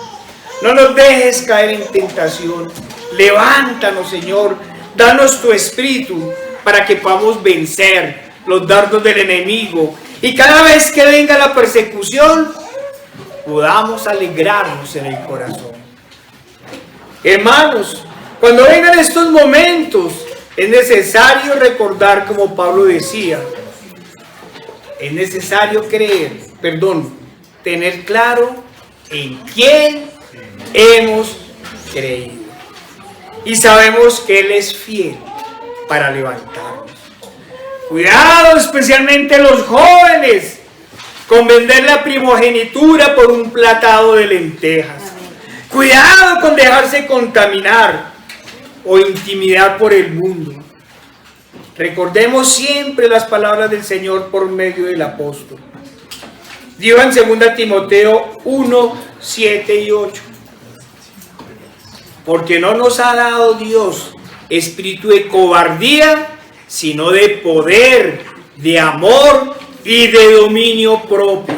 no nos dejes caer en tentación. Levántanos, Señor, danos tu espíritu para que podamos vencer los dardos del enemigo. Y cada vez que venga la persecución, podamos alegrarnos en el corazón. Hermanos, cuando vengan estos momentos, es necesario recordar, como Pablo decía, es necesario tener claro en quién hemos creído. Y sabemos que Él es fiel para levantarnos. Cuidado, especialmente los jóvenes, con vender la primogenitura por un platado de lentejas. Cuidado con dejarse contaminar o intimidar por el mundo. Recordemos siempre las palabras del Señor por medio del apóstol. Dijo en 2 Timoteo 1, 7 y 8. Porque no nos ha dado Dios espíritu de cobardía, sino de poder, de amor y de dominio propio.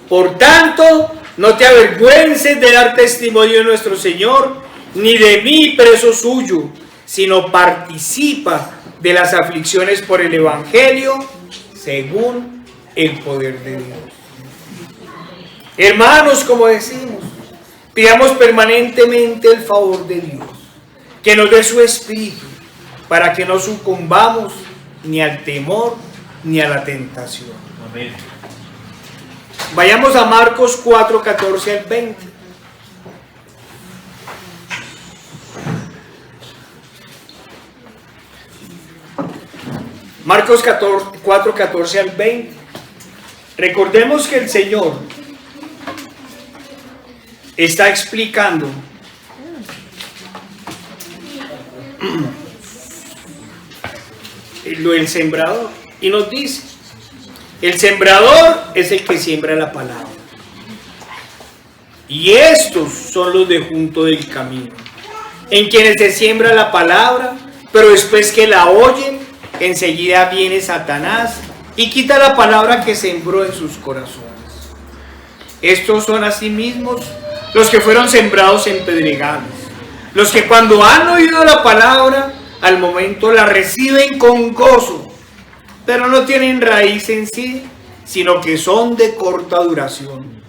Por tanto, no te avergüences de dar testimonio de nuestro Señor, ni de mí, preso suyo, sino participa de las aflicciones por el Evangelio, según el poder de Dios. Hermanos, como decimos, pidamos permanentemente el favor de Dios, que nos dé su espíritu, para que no sucumbamos ni al temor ni a la tentación. Amén. Vayamos a Marcos 4, 14 al 20. Marcos 4, 14 al 20. Recordemos que el Señor está explicando lo del sembrador y nos dice: el sembrador es el que siembra la palabra, y estos son los de junto del camino. en quienes se siembra la palabra, pero después que la oyen, enseguida viene Satanás y quita la palabra que sembró en sus corazones. Estos son asimismos los que fueron sembrados en pedregales, los que cuando han oído la palabra, al momento la reciben con gozo, pero no tienen raíz en sí, sino que son de corta duración.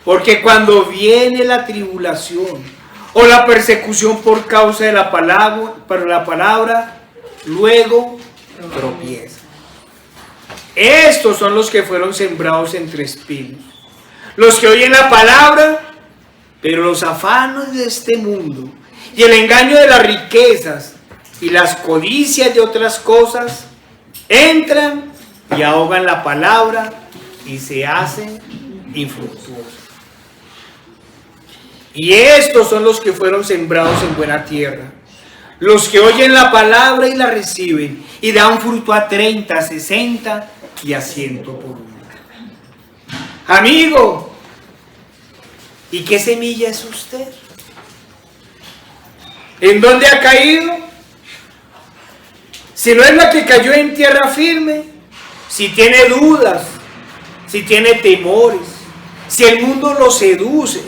Porque cuando viene la tribulación o la persecución por causa de la palabra, luego tropiezan. Estos son los que fueron sembrados entre espinos, los que oyen la palabra, pero los afanos de este mundo y el engaño de las riquezas y las codicias de otras cosas entran y ahogan la palabra y se hacen infructuosos. Y estos son los que fueron sembrados en buena tierra, los que oyen la palabra y la reciben y dan fruto a 30, 60 y a 100 por uno. Amigo, ¿y qué semilla es usted? ¿En dónde ha caído? Si no es la que cayó en tierra firme, si tiene dudas, si tiene temores, si el mundo lo seduce,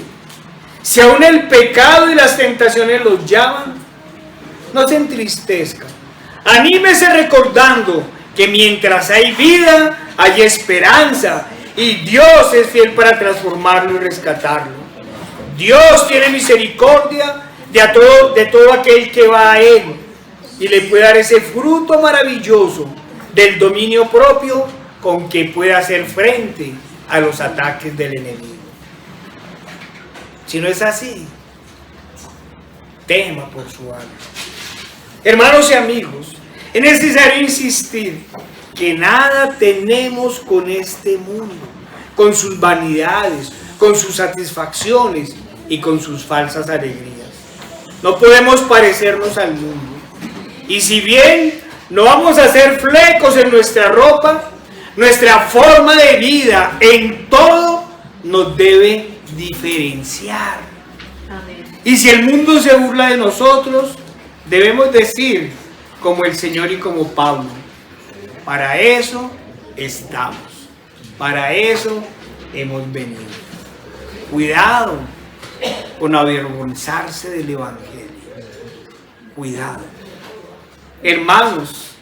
si aún el pecado y las tentaciones los llaman, no se entristezca. Anímese recordando que mientras hay vida, hay esperanza y Dios es fiel para transformarlo y rescatarlo. Dios tiene misericordia de todo aquel que va a Él y le puede dar ese fruto maravilloso del dominio propio con que puede hacer frente a los ataques del enemigo. Si no es así, tema por su alma. Hermanos y amigos, es necesario insistir que nada tenemos con este mundo, con sus vanidades, con sus satisfacciones y con sus falsas alegrías. No podemos parecernos al mundo. Y si bien no vamos a hacer flecos en nuestra ropa, nuestra forma de vida en todo nos debe diferenciar. Amén. Y si el mundo se burla de nosotros, debemos decir como el Señor y como Pablo: para eso estamos, para eso hemos venido. Cuidado con avergonzarse del Evangelio. Cuidado. Hermanos,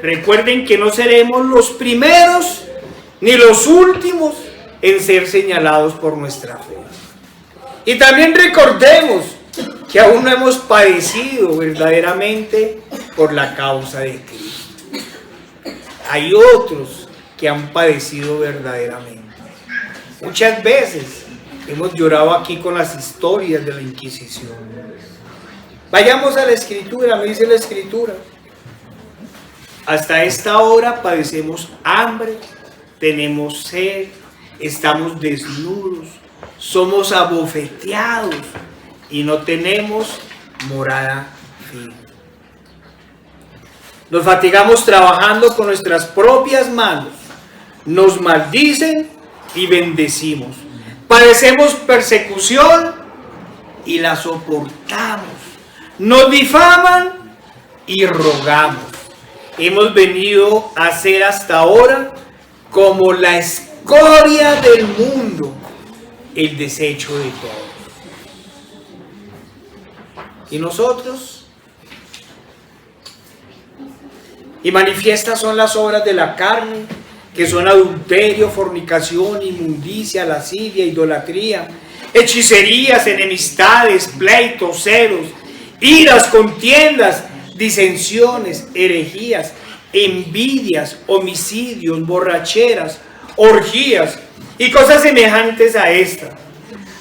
recuerden que no seremos los primeros ni los últimos en ser señalados por nuestra fe. Y también recordemos que aún no hemos padecido verdaderamente por la causa de Cristo. Hay otros que han padecido verdaderamente. Muchas veces hemos llorado aquí con las historias de la Inquisición. Vayamos a la Escritura, me dice la Escritura: hasta esta hora padecemos hambre, tenemos sed, estamos desnudos, somos abofeteados y no tenemos morada firme. Nos fatigamos trabajando con nuestras propias manos, nos maldicen y bendecimos. Padecemos persecución y la soportamos. Nos difaman y rogamos. Hemos venido a ser hasta ahora como la escoria del mundo, el desecho de todos. ¿Y nosotros? Y manifiestas son las obras de la carne, que son adulterio, fornicación, inmundicia, lascivia, idolatría, hechicerías, enemistades, pleitos, celos, iras, contiendas, disensiones, herejías, envidias, homicidios, borracheras, orgías y cosas semejantes a esta,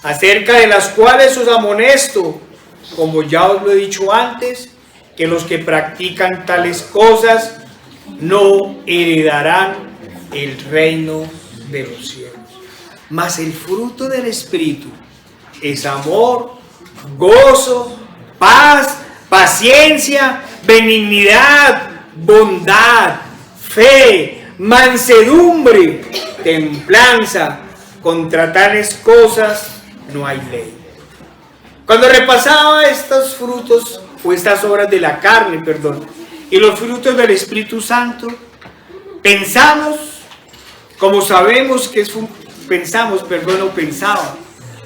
acerca de las cuales os amonesto, como ya os lo he dicho antes, que los que practican tales cosas no heredarán el reino de los cielos. Mas el fruto del Espíritu es amor, gozo, paz, paciencia, benignidad, bondad, fe, mansedumbre, templanza. Contra tales cosas no hay ley. Cuando repasaba estos frutos, o estas obras de la carne, perdón, y los frutos del Espíritu Santo, pensaba,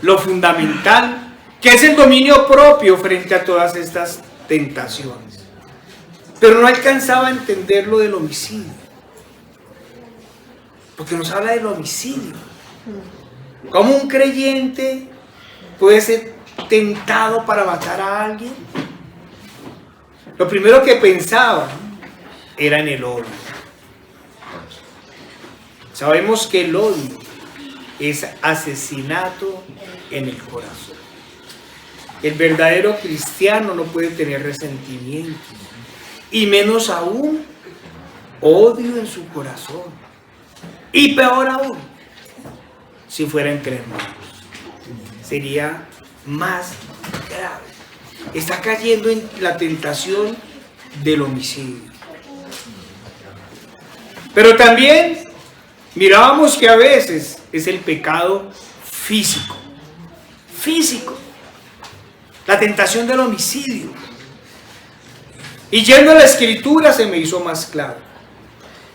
lo fundamental, que es el dominio propio frente a todas estas tentaciones. Pero no alcanzaba a entender lo del homicidio, porque nos habla del homicidio. ¿Cómo un creyente puede ser tentado para matar a alguien? Lo primero que pensaba era en el odio. Sabemos que el odio es asesinato en el corazón. El verdadero cristiano no puede tener resentimiento, y menos aún odio en su corazón. Y peor aún, si fuera entre hermanos, sería más grave. Está cayendo en la tentación del homicidio. Pero también mirábamos que a veces es el pecado físico. La tentación del homicidio. Y yendo a la escritura se me hizo más claro.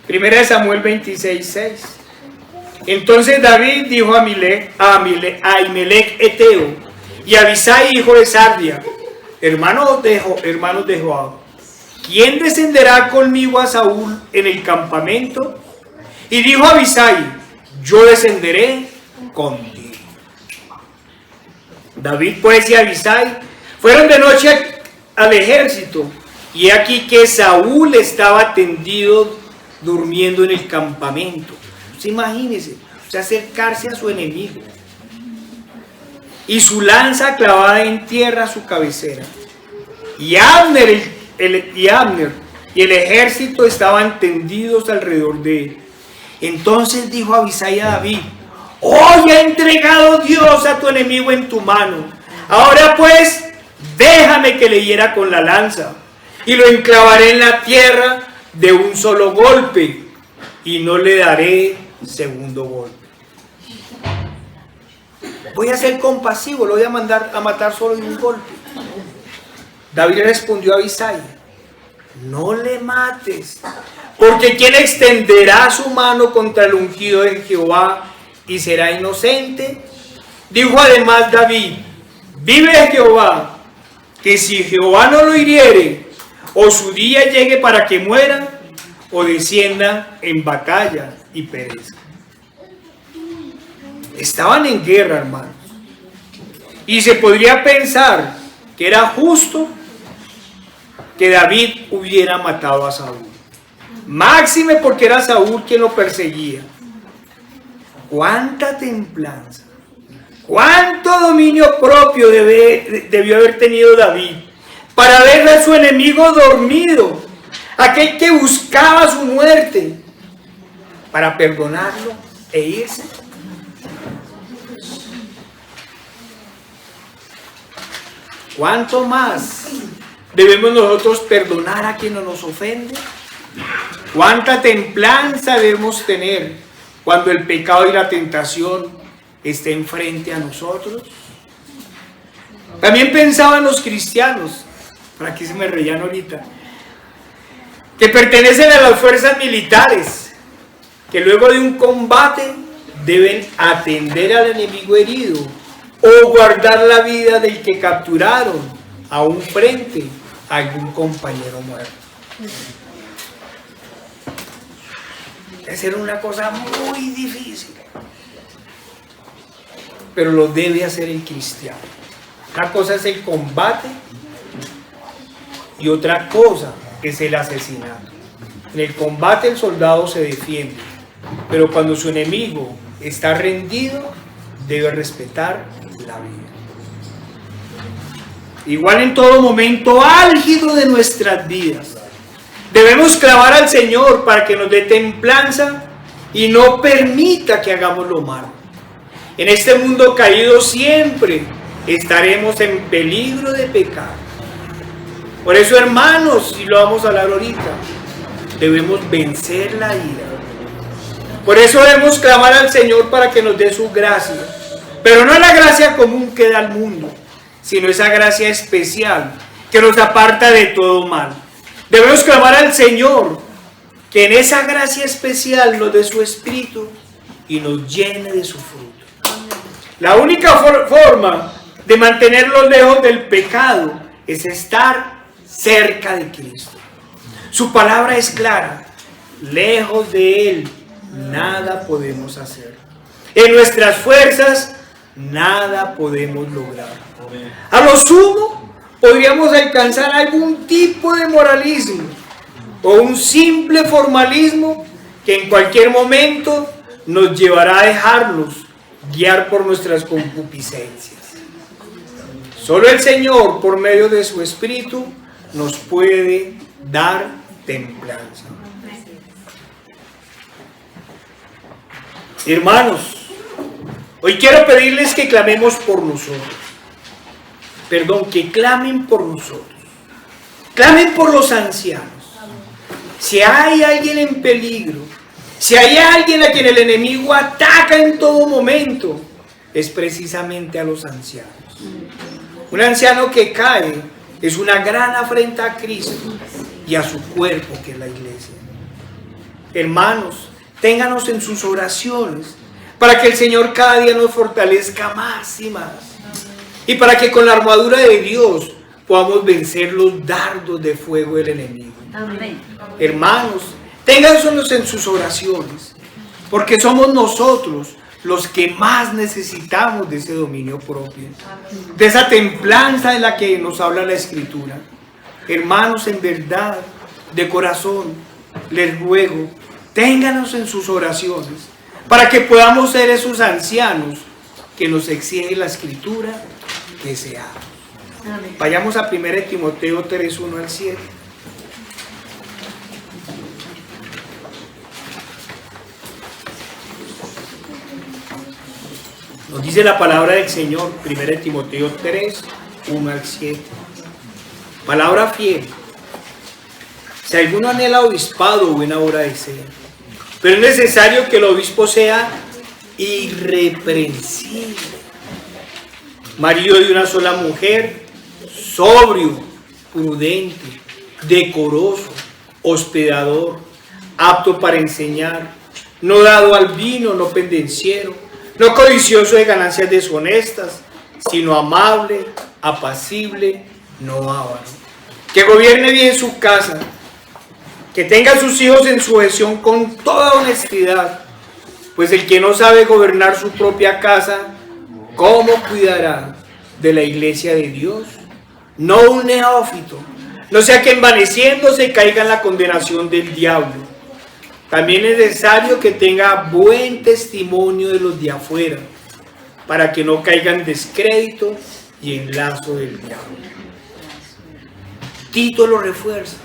Primera de Samuel 26:6. Entonces David dijo a Ahimelech Eteo y a Abisai hijo de Sarvia, hermanos de Joab, ¿quién descenderá conmigo a Saúl en el campamento? Y dijo Abisai, yo descenderé contigo. David pues y Abisai fueron de noche al ejército, y aquí que Saúl estaba tendido durmiendo en el campamento. Imagínense, acercarse a su enemigo y su lanza clavada en tierra a su cabecera. Y Abner y el ejército estaban tendidos alrededor de él. Entonces dijo Abisai a David, hoy ha entregado Dios a tu enemigo en tu mano. Ahora pues, déjame que le hiera con la lanza y lo enclavaré en la tierra de un solo golpe y no le daré segundo golpe. Voy a ser compasivo, lo voy a mandar a matar solo de un golpe. David respondió a Abisai, no le mates, porque ¿quién extenderá su mano contra el ungido de Jehová y será inocente? Dijo además David, vive Jehová, que si Jehová no lo hiriere, o su día llegue para que muera, o descienda en batalla y perezca. Estaban en guerra, hermanos, y se podría pensar que era justo que David hubiera matado a Saúl, máxime porque era Saúl quien lo perseguía. Cuánta templanza, cuánto dominio propio debió haber tenido David para ver a su enemigo dormido, aquel que buscaba su muerte, para perdonarlo e irse. ¿Cuánto más debemos nosotros perdonar a quien nos ofende? ¿Cuánta templanza debemos tener cuando el pecado y la tentación estén frente a nosotros? También pensaban los cristianos, por aquí se me reían ahorita, que pertenecen a las fuerzas militares, que luego de un combate deben atender al enemigo herido o guardar la vida del que capturaron aún frente a algún compañero muerto. Esa era una cosa muy difícil, pero lo debe hacer el cristiano. Una cosa es el combate y otra cosa es el asesinato. En el combate el soldado se defiende, pero cuando su enemigo está rendido, debe respetar la vida. Igual en todo momento álgido de nuestras vidas, debemos clamar al Señor para que nos dé templanza y no permita que hagamos lo malo. En este mundo caído siempre estaremos en peligro de pecar. Por eso, hermanos, y lo vamos a hablar ahorita, debemos vencer la ira. Por eso debemos clamar al Señor para que nos dé su gracia, pero no la gracia común que da al mundo, sino esa gracia especial que nos aparta de todo mal. Debemos clamar al Señor que en esa gracia especial nos dé su Espíritu y nos llene de su fruto. La única forma de mantenerlos lejos del pecado es estar cerca de Cristo. Su palabra es clara: lejos de Él nada podemos hacer. En nuestras fuerzas nada podemos lograr. A lo sumo podríamos alcanzar algún tipo de moralismo o un simple formalismo que en cualquier momento nos llevará a dejarnos guiar por nuestras concupiscencias. Solo el Señor, por medio de su Espíritu, nos puede dar templanza. Hermanos, hoy quiero pedirles que clamemos por nosotros. Que clamen por nosotros. Clamen por los ancianos. Si hay alguien en peligro, si hay alguien a quien el enemigo ataca en todo momento, es precisamente a los ancianos. Un anciano que cae es una gran afrenta a Cristo y a su cuerpo, que es la iglesia. Hermanos, ténganos en sus oraciones para que el Señor cada día nos fortalezca más y más, y para que con la armadura de Dios podamos vencer los dardos de fuego del enemigo. Amén. Hermanos, téngannos en sus oraciones, porque somos nosotros los que más necesitamos de ese dominio propio, de esa templanza de la que nos habla la Escritura. Hermanos, en verdad, de corazón, les ruego, ténganos en sus oraciones, para que podamos ser esos ancianos que nos exige la Escritura que seamos. Vayamos a 1 Timoteo 3, 1 al 7. Nos dice la palabra del Señor, 1 Timoteo 3, 1 al 7. Palabra fiel. Si alguno anhela obispado, buena obra desea. Pero es necesario que el obispo sea irreprensible, marido de una sola mujer, sobrio, prudente, decoroso, hospedador, apto para enseñar, no dado al vino, no pendenciero, no codicioso de ganancias deshonestas, sino amable, apacible, no avaro, que gobierne bien su casa, que tenga a sus hijos en sujeción con toda honestidad, pues el que no sabe gobernar su propia casa, ¿cómo cuidará de la iglesia de Dios? No un neófito, no sea que envaneciéndose caiga en la condenación del diablo. También es necesario que tenga buen testimonio de los de afuera, para que no caiga en descrédito y en lazo del diablo. Tito lo refuerza.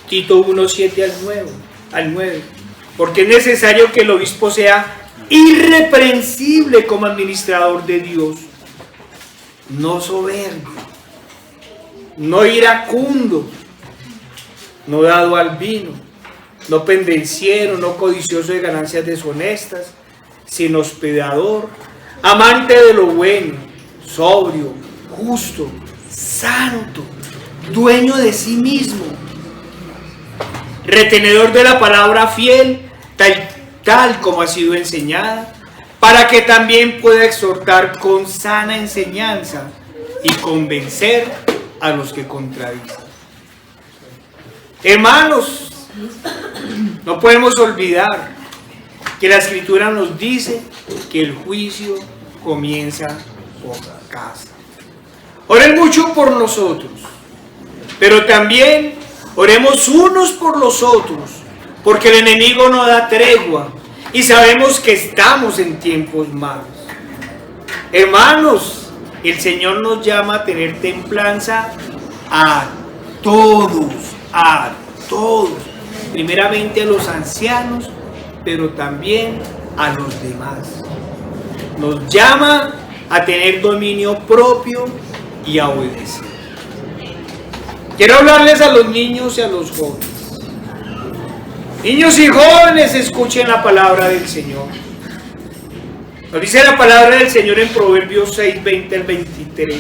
Tito 1, 7 al 9. Porque es necesario que el obispo sea irreprensible como administrador de Dios, no soberbio, no iracundo, no dado al vino, no pendenciero, no codicioso de ganancias deshonestas, sino hospedador, amante de lo bueno, sobrio, justo, santo, dueño de sí mismo, retenedor de la palabra fiel, tal como ha sido enseñada, para que también pueda exhortar con sana enseñanza y convencer a los que contradicen. Hermanos, no podemos olvidar que la Escritura nos dice que el juicio comienza por casa. Oren mucho por nosotros, pero también oremos unos por los otros, porque el enemigo no da tregua y sabemos que estamos en tiempos malos. Hermanos, el Señor nos llama a tener templanza a todos, primeramente a los ancianos, pero también a los demás. Nos llama a tener dominio propio y a obedecer. Quiero hablarles a los niños y a los jóvenes. Niños y jóvenes, escuchen la palabra del Señor. Nos dice la palabra del Señor en Proverbios 6, 20 al 23.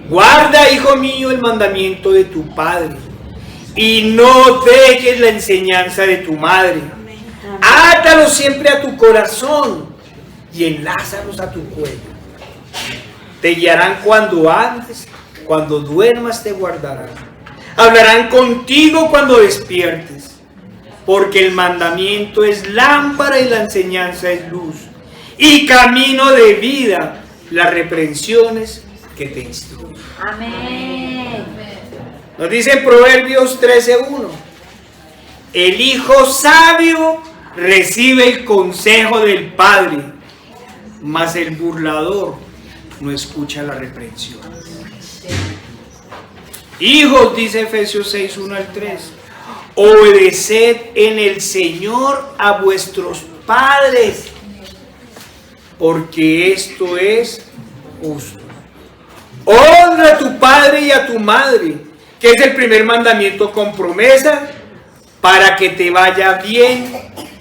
Guarda, hijo mío, el mandamiento de tu padre, y no dejes la enseñanza de tu madre. Átalos siempre a tu corazón y enlázalos a tu cuello. Te guiarán cuando andes, cuando duermas te guardarán. Hablarán contigo cuando despiertes, porque el mandamiento es lámpara y la enseñanza es luz, y camino de vida las reprensiones que te instruyen. Amén. Nos dice en Proverbios 13:1, el hijo sabio recibe el consejo del padre, mas el burlador no escucha la reprensión. Hijos, dice Efesios 6, 1 al 3, obedeced en el Señor a vuestros padres, porque esto es justo. Honra a tu padre y a tu madre, que es el primer mandamiento con promesa, para que te vaya bien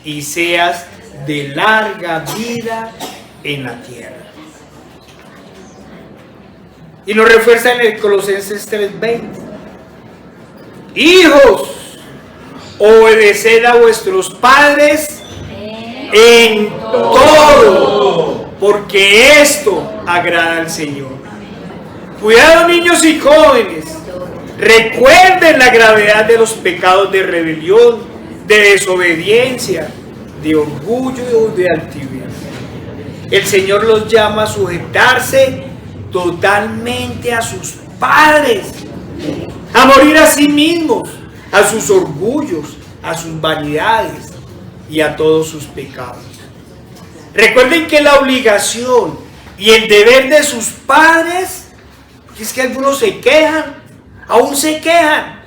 y seas de larga vida en la tierra. Y nos refuerza en el Colosenses 3:20. Hijos, obedeced a vuestros padres en todo, porque esto agrada al Señor. Cuidado, niños y jóvenes, recuerden la gravedad de los pecados de rebelión, de desobediencia, de orgullo o de altivez. El Señor los llama a sujetarse totalmente a sus padres, a morir a sí mismos, a sus orgullos, a sus vanidades y a todos sus pecados. Recuerden que la obligación y el deber de sus padres, es que algunos se quejan, aún se quejan,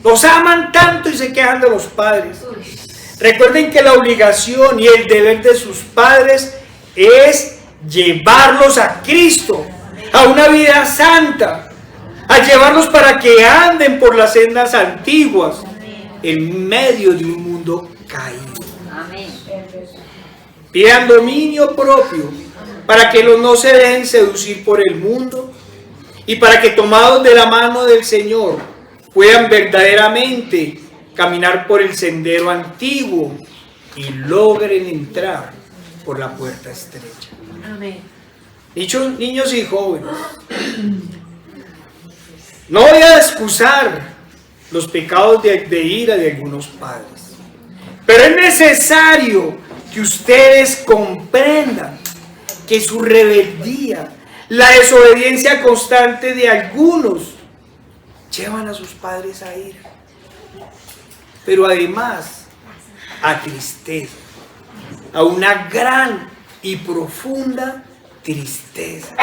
los aman tanto y se quejan de los padres. Recuerden que la obligación y el deber de sus padres es llevarlos a Cristo, a una vida santa, a llevarlos para que anden por las sendas antiguas en medio de un mundo caído. Pidan dominio propio para que no se dejen seducir por el mundo y para que, tomados de la mano del Señor, puedan verdaderamente caminar por el sendero antiguo y logren entrar por la puerta estrecha. Amén. Dichos niños y jóvenes, no voy a excusar los pecados de ira de algunos padres, pero es necesario que ustedes comprendan que su rebeldía, la desobediencia constante de algunos, llevan a sus padres a ira, pero además a tristeza, a una gran y profunda tristeza.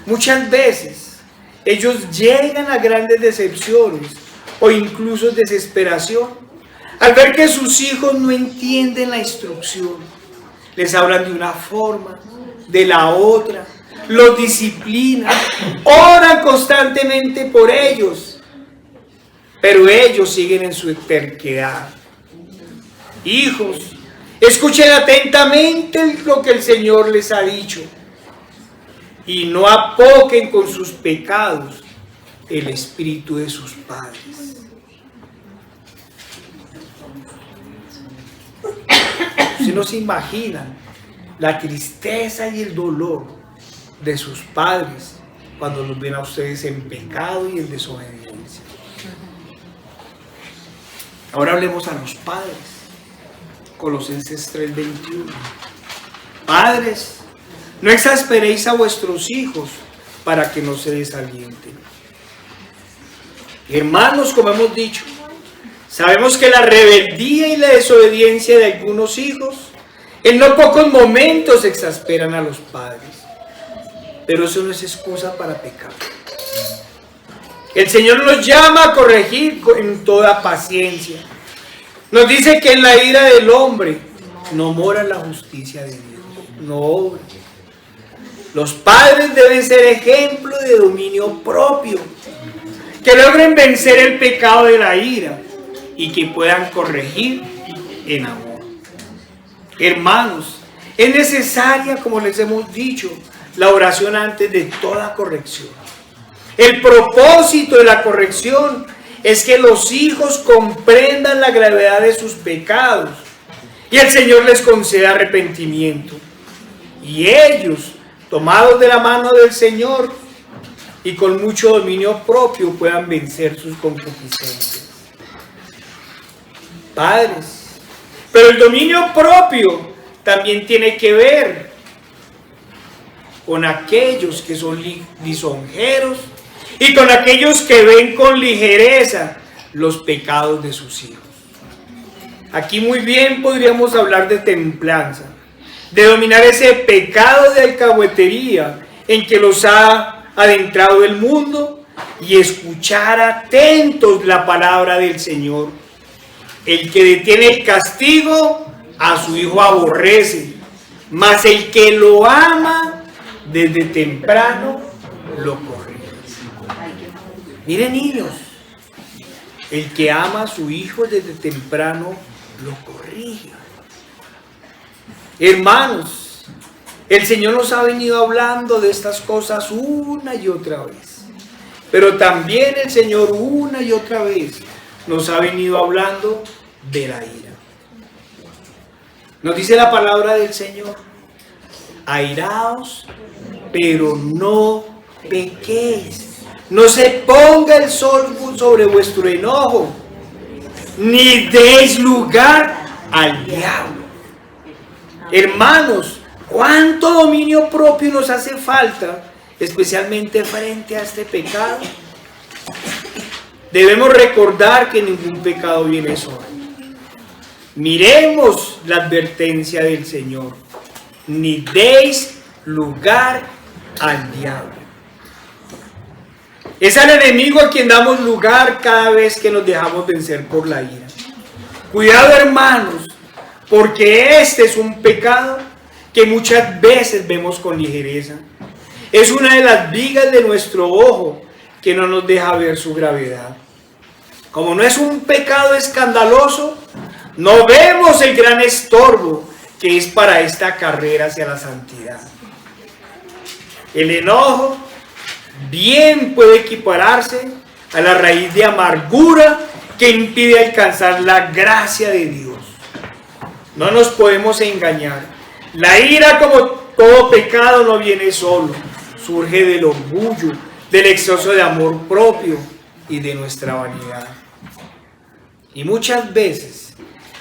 Muchas veces ellos llegan a grandes decepciones o incluso desesperación al ver que sus hijos no entienden la instrucción. Les hablan de una forma, de la otra, los disciplinan, oran constantemente por ellos, pero ellos siguen en su terquedad. Hijos, escuchen atentamente lo que el Señor les ha dicho y no apoquen con sus pecados el espíritu de sus padres. Si no se imaginan la tristeza y el dolor de sus padres cuando los ven a ustedes en pecado y en desobediencia. Ahora hablemos a los padres. Colosenses 3:21. Padres, no exasperéis a vuestros hijos para que no se desalienten. Hermanos, como hemos dicho, sabemos que la rebeldía y la desobediencia de algunos hijos en no pocos momentos exasperan a los padres, pero eso no es excusa para pecar. El Señor nos llama a corregir en toda paciencia. Nos dice que en la ira del hombre no mora la justicia de Dios, no obra. Los padres deben ser ejemplo de dominio propio, que logren vencer el pecado de la ira y que puedan corregir en amor. Hermanos, es necesaria, como les hemos dicho, la oración antes de toda corrección. El propósito de la corrección es que los hijos comprendan la gravedad de sus pecados y el Señor les conceda arrepentimiento. Y ellos, tomados de la mano del Señor y con mucho dominio propio, puedan vencer sus concupiscencias. Padres, pero el dominio propio también tiene que ver con aquellos que son lisonjeros y con aquellos que ven con ligereza los pecados de sus hijos. Aquí muy bien podríamos hablar de templanza, de dominar ese pecado de alcahuetería en que los ha adentrado el mundo y escuchar atentos la palabra del Señor. El que detiene el castigo a su hijo aborrece, mas el que lo ama desde temprano lo corrige. Miren, niños, el que ama a su hijo desde temprano lo corrige. Hermanos, el Señor nos ha venido hablando de estas cosas una y otra vez, pero también el Señor una y otra vez nos ha venido hablando de la ira. Nos dice la palabra del Señor: airaos, pero no pequéis. No se ponga el sol sobre vuestro enojo, ni deis lugar al diablo. Hermanos, ¿cuánto dominio propio nos hace falta, especialmente frente a este pecado? Debemos recordar que ningún pecado viene solo. Miremos la advertencia del Señor: ni deis lugar al diablo. Es al enemigo a quien damos lugar cada vez que nos dejamos vencer por la ira. Cuidado, hermanos, porque este es un pecado que muchas veces vemos con ligereza. Es una de las vigas de nuestro ojo que no nos deja ver su gravedad. Como no es un pecado escandaloso, no vemos el gran estorbo que es para esta carrera hacia la santidad. El enojo bien puede equipararse a la raíz de amargura que impide alcanzar la gracia de Dios. No nos podemos engañar. La ira, como todo pecado, no viene solo. Surge del orgullo, del exceso de amor propio y de nuestra vanidad. Y muchas veces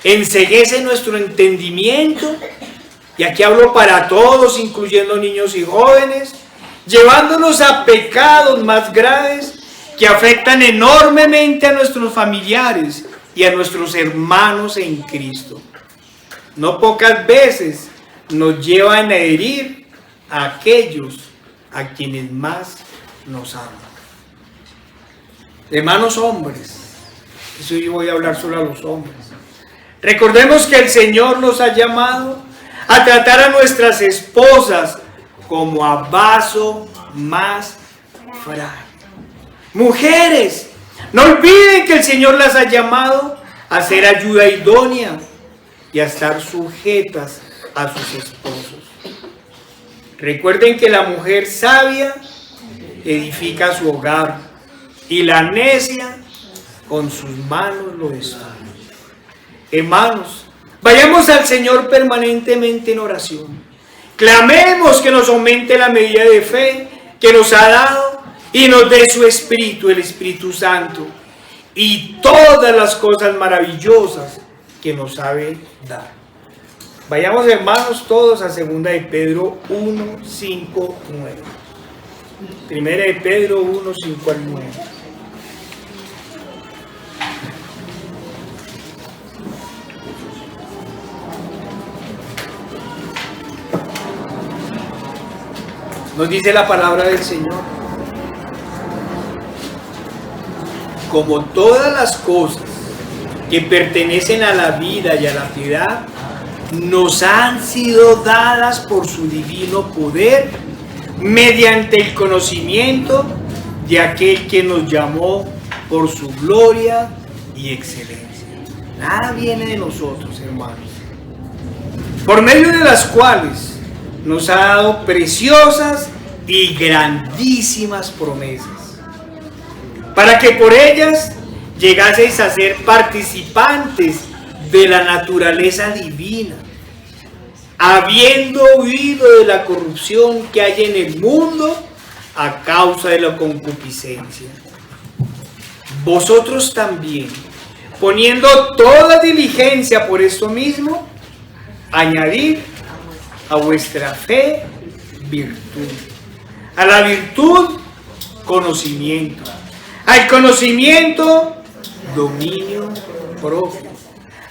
enceguece nuestro entendimiento, y aquí hablo para todos, incluyendo niños y jóvenes, llevándonos a pecados más graves que afectan enormemente a nuestros familiares y a nuestros hermanos en Cristo. No pocas veces nos llevan a herir a aquellos a quienes más nos aman. Hermanos hombres, eso yo voy a hablar solo a los hombres. Recordemos que el Señor nos ha llamado a tratar a nuestras esposas como a vaso más frágil. Mujeres, no olviden que el Señor las ha llamado a ser ayuda idónea y a estar sujetas a sus esposos. Recuerden que la mujer sabia edifica su hogar y la necia con sus manos lo destruye. Hermanos, vayamos al Señor permanentemente en oración. Clamemos que nos aumente la medida de fe que nos ha dado y nos dé su Espíritu, el Espíritu Santo, y todas las cosas maravillosas que nos sabe dar. Vayamos, hermanos, todos a 2 de Pedro 1, 5, 9. 1 de Pedro 1, 5 al 9. Nos dice la palabra del Señor: como todas las cosas que pertenecen a la vida y a la piedad, nos han sido dadas por su divino poder, mediante el conocimiento de aquel que nos llamó por su gloria y excelencia. Nada viene de nosotros, hermanos. por medio de las cuales nos ha dado preciosas y grandísimas promesas, para que por ellas llegaseis a ser participantes de la naturaleza divina, habiendo huido de la corrupción que hay en el mundo a causa de la concupiscencia. Vosotros también, poniendo toda diligencia por esto mismo, añadid a vuestra fe virtud, a la virtud conocimiento, al conocimiento dominio propio,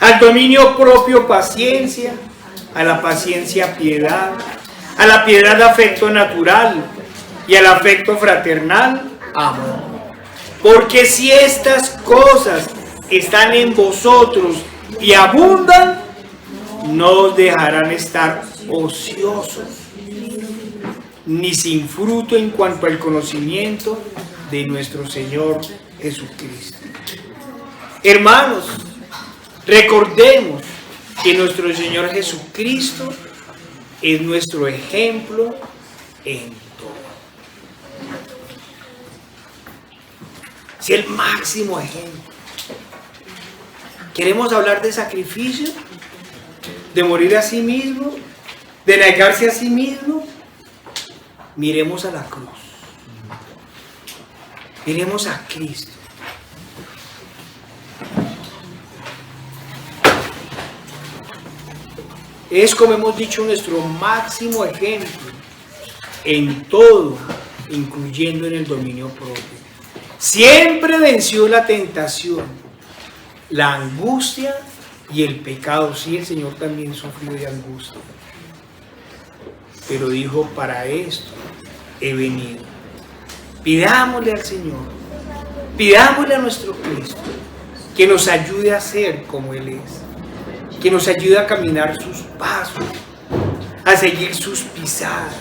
al dominio propio paciencia, a la paciencia piedad, a la piedad afecto natural y al afecto fraternal amor. Porque si estas cosas están en vosotros y abundan, no os dejarán estar ociosos, ni sin fruto en cuanto al conocimiento de nuestro Señor Jesucristo. Hermanos, recordemos que nuestro Señor Jesucristo es nuestro ejemplo en todo. Es el máximo ejemplo. ¿Queremos hablar de sacrificio? ¿De morir a sí mismo? ¿De negarse a sí mismo? Miremos a la cruz. Miremos a Cristo. Es, como hemos dicho, nuestro máximo ejemplo en todo, incluyendo en el dominio propio. Siempre venció la tentación, la angustia y el pecado. Sí, el Señor también sufrió de angustia. Pero dijo, para esto he venido. Pidámosle al Señor, pidámosle a nuestro Cristo, que nos ayude a ser como Él es, que nos ayude a caminar sus pasos, a seguir sus pisadas,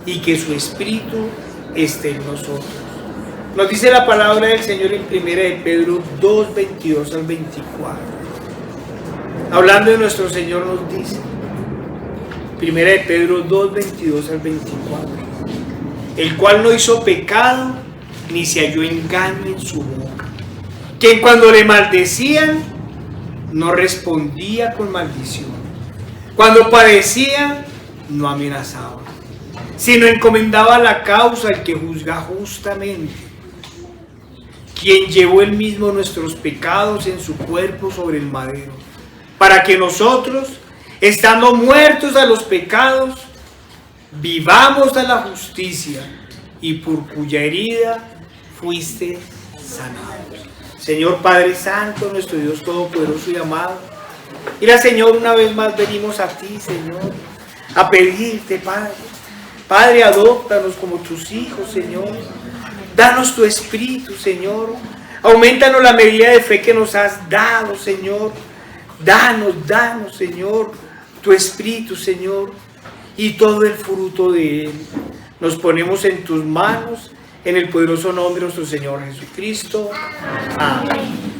y que su Espíritu esté en nosotros. Nos dice la palabra del Señor en 1 de Pedro 2, 22 al 24. Hablando de nuestro Señor nos dice, 1 de Pedro 2, 22 al 24, el cual no hizo pecado, ni se halló engaño en su boca, que cuando le maldecían, no respondía con maldición, cuando padecía, no amenazaba, sino encomendaba la causa al que juzga justamente, quien llevó él mismo nuestros pecados en su cuerpo sobre el madero, para que nosotros, estando muertos a los pecados, vivamos a la justicia, y por cuya herida fuiste sanados. Señor Padre Santo, nuestro Dios Todopoderoso y amado, mira, Señor, una vez más venimos a ti, Señor, a pedirte, Padre. Padre, adóptanos como tus hijos, Señor. Danos tu Espíritu, Señor. Aumentanos la medida de fe que nos has dado, Señor. Danos, Señor, tu Espíritu, Señor, y todo el fruto de Él. Nos ponemos en tus manos, en el poderoso nombre de nuestro Señor Jesucristo. Amén.